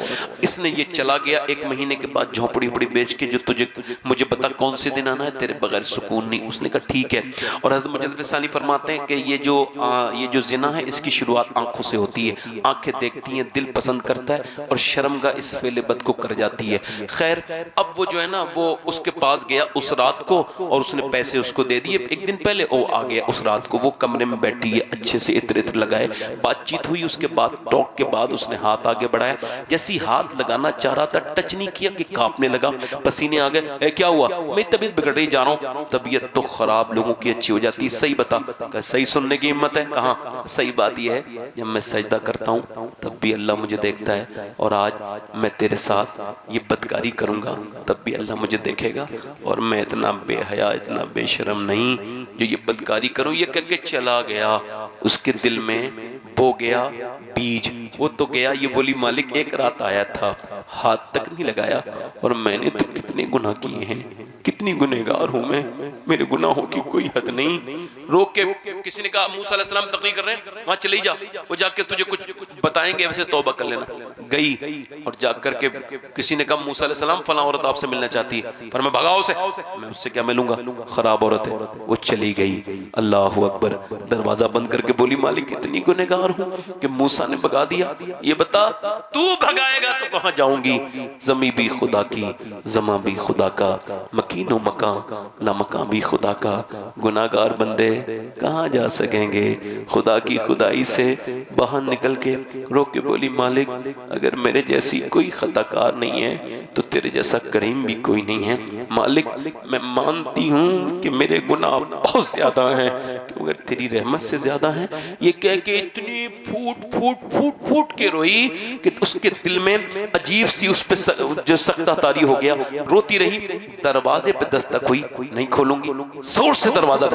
S2: इसने ये चला गया, 1 महीने के बाद झोंपड़ी उपड़ी बेच के, जो तुझे मुझे बता कौन से दिन आना है, तेरे बगैर सुकून नहीं। उसने कहा ठीक है। और हज़रत मुजद्दिद फ़सानी फरमाते हैं कि ये जो जिना है इसकी शुरुआत आंखों से होती है। आंखें देखती हैं, दिल पसंद करता है और शर्मगाह इस फेले बद को कर जाती है। खैर अब वो जो है ना वो उसके पास गया उस रात को, और उसने पैसे उसको दे दिए। एक दिन पहले वो आ गया उस रात को, वो कमरे में बैठी है, अच्छे से इत्र इत्र लगाए, बातचीत हुई। उसके बाद टॉक के बाद उसने हाथ आगे बढ़ाया, जैसी हाथ लगाना चाह रहा था टच नहीं किया कि कांपने लगा, पसीने आ गए। क्या हुआ? मेरी तबीयत बिगड़ रही, जा रहा हूँ। तबीयत तो खराब लोगों की अच्छी हो जाती है। सही बता? सही सुनने की हिम्मत है? कहाँ? सही बात यह है जब मैं सजदा करता हूँ तब भी अल्लाह मुझे देखता है, और आज मैं तेरे साथ ये बदकारी करूंगा तब भी अल्लाह मुझे देखेगा, और मैं इतना बेहया इतना बेशरम नहीं जो ये बदकारी करूं। ये कह के चला गया। उसके दिल में बो गया बीज, वो तो गया। ये बोली मालिक एक रात आया था, हाथ तक नहीं लगाया, और मैंने तो कितने गुनाह किए हैं, कितनी गुनहगार हूं मैं, मेरे गुनाहों की कोई हद नहीं। रोक के किसी ने कहा मूसा अलैहिस्सलाम तकरीर कर रहे हैं, वहां चली जा, वो जाके तुझे कुछ बताएंगे, वैसे तौबा कर लेना। गई और जाकर के किसी ने कहा मूसा अलैहिस्सलाम फलां औरत आपसे मिलना चाहती है, पर मैं भगाओ उसे, मैं उससे क्या मिलूंगा, खराब औरत है। वो चली गई। अल्लाह अकबर। दरवाजा बंद करके बोली मालिक इतनी गुनहगार हूं कि मूसा ने भगा दिया। ये बता तू भगाएगा तो कहां जाऊंगी? जमी भी खुदा की, जमा भी खुदा का, मकीनो मकां ला मकां भी खुदा का। गुनाहगार बंदे कहाँ जा सकेंगे खुदा की खुदाई से? बाहर निकल के रो के बोली मालिक अगर मेरे जैसी कोई खताकार नहीं है तो तेरे जैसा करीम भी कोई नहीं है। मालिक मैं मानती हूँ कि मेरे गुनाह बहुत ज्यादा हैं, मगर तेरी रहमत से ज्यादा हैं। ये कह के इतनी फूट फूट फूट फूट के रोई कि उसके दिल में अजीब सी उस पे जो सख्ता तारी हो गया। रोती रही। दरवाजे पे दस्तक हुई, नहीं खोलूंगी, जोर से दरवाजा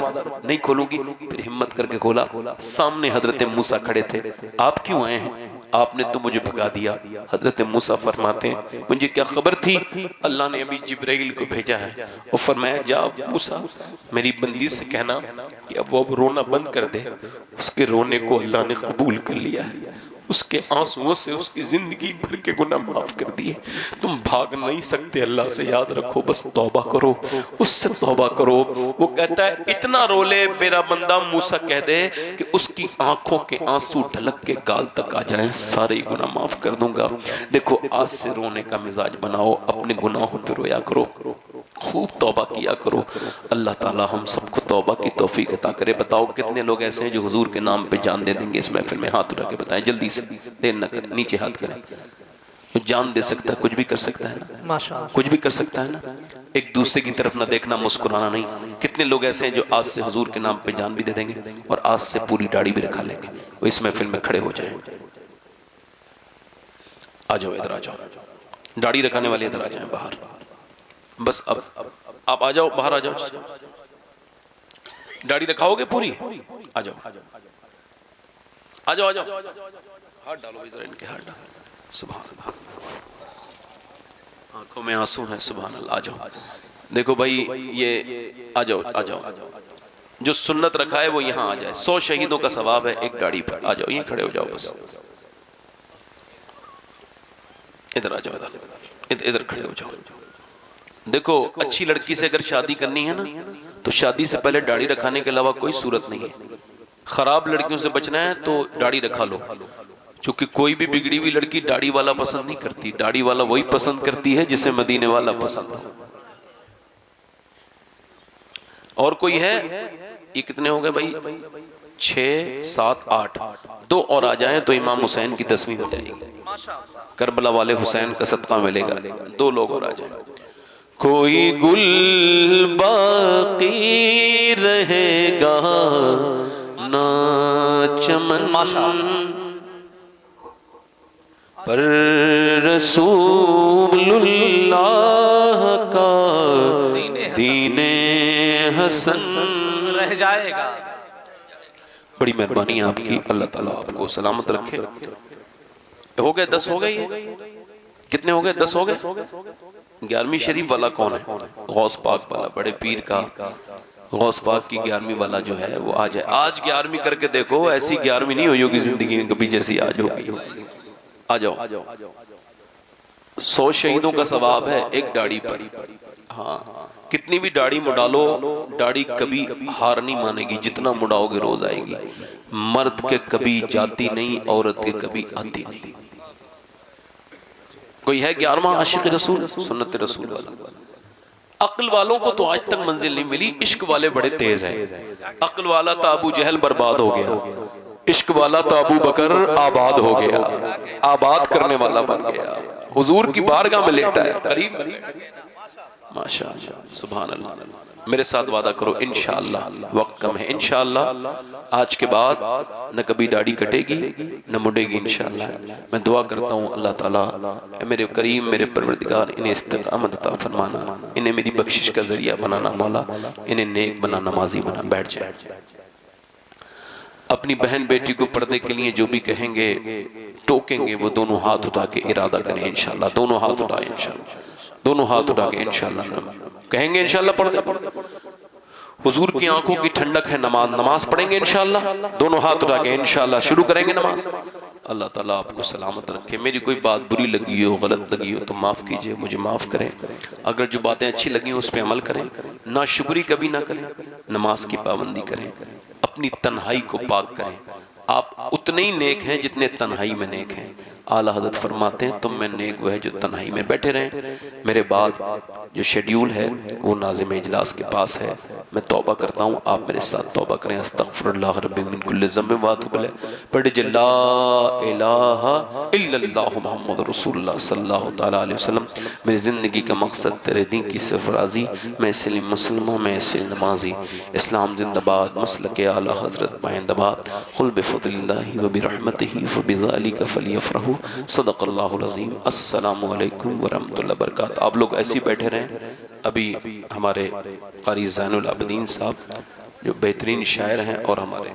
S2: नहीं खोलूंगी। फिर हिम्मत करके खोला, सामने हजरत मूसा खड़े थे। आप क्यों आए हैं? आपने तो मुझे भगा दिया। हजरत मूसा फरमाते हैं मुझे क्या खबर थी, अल्लाह ने अभी जिब्राइल को भेजा है और फरमाया जा मूसा मेरी बंदी से कहना कि अब वो रोना बंद कर दे। उसके रोने को अल्लाह ने कबूल कर लिया है, उसके आंसुओं से उसकी जिंदगी भर के गुनाह माफ कर दिए। तुम भाग नहीं सकते अल्लाह से, याद रखो, बस तौबा करो, उससे तौबा करो। वो कहता है इतना रोले मेरा बंदा मूसा कह दे कि उसकी आंखों के आंसू ढलक के गाल तक आ जाएं, सारे गुनाह माफ कर दूंगा। देखो आज से रोने का मिजाज बनाओ, अपने गुनाहों पे रोया करो, खूब तौबा किया करो। अल्लाह ताला हम सबको तौबा की तौफीक अता करे। बताओ कितने लोग ऐसे हैं जो हुजूर के नाम पे जान दे देंगे इस महफिल में? हाथ उठा के बताएं जल्दी से, देर न करें, नीचे हाथ करें। तो जान दे सकता है, कुछ भी कर सकता है ना, माशाअल्लाह कुछ भी कर सकता है ना। एक दूसरे की तरफ ना देखना, मुस्कुराना नहीं। कितने लोग ऐसे हैं जो आज से हुजूर के नाम पे जान भी दे देंगे और आज से पूरी दाढ़ी भी रखा लेंगे। वो इस महफिल में खड़े हो जाए। आ जाओ, इधर आ जाओ, दाढ़ी रखाने वाले इधर आ जाए बाहर। बस अब आप आ जाओ, बाहर आ जाओ। दाढ़ी रखाओगे पूरी? आ जाओ आ जाओ आ जाओ, हाथ डालो इधर, इनके हाथ डालो। सुभान अल्लाह, आंखों में आंसू हैं। सुभान अल्लाह। आ जाओ, देखो भाई ये आ जाओ आ जाओ। जो सुन्नत रखा है वो यहाँ आ जाए। 100 शहीदों का सवाब है एक दाढ़ी पर। आ जाओ, ये खड़े हो जाओ, बस इधर आ जाओ, इधर खड़े हो जाओ। देखो अच्छी लड़की से अगर शादी करनी है ना तो शादी से पहले दाढ़ी रखाने के अलावा कोई सूरत नहीं है। खराब लड़कियों से बचना है तो दाढ़ी रखा लो, क्योंकि कोई भी बिगड़ी हुई लड़की दाढ़ी वाला पसंद नहीं करती। दाढ़ी वाला वही पसंद करती है जिसे मदीने वाला पसंद हो। और कोई है? ये कितने हो गए भाई? 6 7 8, 2 और आ जाएं तो इमाम हुसैन की 10वीं हो जाएगी। करबला वाले हुसैन का सदका मिलेगा। 2 लोग और आ जाएं। कोई गुल बाकी रहेगा ना चमन पर रसूलुल्लाह का दीने हसन रह जाएगा। बड़ी मेहरबानी आपकी, अल्लाह ताला आपको सलामत रखे। हो गए 10 हो गए? ये कितने हो गए? 10 हो गए। 11वीं शरीफ वाला कौन है? गौस पाक वाला, बड़े पीर का गौस पाक की 11वीं वाला जो है वो आ जाए। आज 11वीं करके देखो, ऐसी 11वीं नहीं हुई होगी जिंदगी में कभी जैसी आज होगी। आ जाओ। 100 शहीदों का सवाब है एक दाढ़ी पर। हाँ, कितनी भी दाढ़ी मुडालो, दाढ़ी कभी हार नहीं मानेगी, जितना मुड़ाओगे रोज आएगी। मर्द के कभी जाती नहीं, औरत के कभी आती नहीं। कोई है 11वां आशिक रसूल, सुन्नत रसूल वाला। अक्ल वालों को तो आज तक मंजिल नहीं मिली, इश्क वाले बड़े तेज हैं। अक्ल वाला तो अबू जहल बर्बाद हो गया, इश्क वाला तो अबू बकर आबाद हो गया, आबाद करने वाला बन गया, हुजूर की बारगाह में लेटा है करीब। माशाअल्लाह, सुभान अल्लाह। मेरे साथ वादा करो इंशाअल्लाह, वक्त कम है, इंशाअल्लाह आज के बाद न कभी दाढ़ी कटेगी न मुड़ेगी इंशाअल्लाह। मैं दुआ करता हूँ अल्लाह ताला मेरे करीम, मेरे परवरदिगार, इन्हें इस्तिकामत अता फरमाना, इन्हें मेरी बख्शिश का जरिया बनाना मौला, इन्हें नेक बना, नमाजी बना। बैठ जाए। अपनी बहन बेटी को पर्दे के लिए जो भी कहेंगे टोकेंगे, वो दोनों हाथ उठा के इरादा करें इंशाअल्लाह। दोनों हाथ उठाए इंशाअल्लाह, दोनों हाथ उठा के इंशाअल्लाह कहेंगे इंशाअल्लाह पर्दे। हुजूर की आंखों की ठंडक है नमाज पढ़ेंगे इंशाअल्लाह। दोनों हाथ उठा के इंशाअल्लाह शुरू करेंगे नमाज। अल्लाह ताला आपको सलामत रखे। मेरी कोई बात बुरी लगी हो, गलत लगी हो तो माफ़ कीजिए, मुझे माफ़ करें। अगर जो बातें अच्छी लगी हो उस पर अमल करें, ना शुक्री कभी ना करें, नमाज की पाबंदी करें, अपनी तन्हाई को पाक करें। आप उतने ही नेक हैं जितने तन्हाई में नेक हैं। आला हज़रत फरमाते हैं तुम में नेक वो है जो तन्हाई में बैठे रहें। मेरे बाद जो शेड्यूल है वो नाज़िम इजलास के पास है। मैं तौबा करता हूँ, आप मेरे साथ तौबा करें। अस्तग़फिरुल्लाह रब्बी मिन कुल्लि ज़ंबिन व अतूबु इलैह। पढ़ जे ला इलाहा इल्लल्लाहु मुहम्मदुर रसूलुल्लाह सल्लल्लाहु तआला अलैहि वसल्लम। मेरी ज़िंदगी का मकसद तेरे दीन की सरफराज़ी, मैं इसलिए मुसलमान, मैं इसलिए नमाजी। इस्लाम जिंदाबाद, मसलक आला हज़रत बाइंदाबाद। कुल बिफ़ज़लिल्लाहि व बिरहमतिही फ़बिज़ालिका फ़लियफ़रहू। सदक़ल्लाहुल अज़ीम। अस्सलामु अलैकुम व रहमतुल्लाहि व बरकातहू। आप लोग ऐसे ही बैठे रहें। अभी हमारे क़ारी ज़ैनुल आबिदीन साहब जो बेहतरीन शायर हैं और हमारे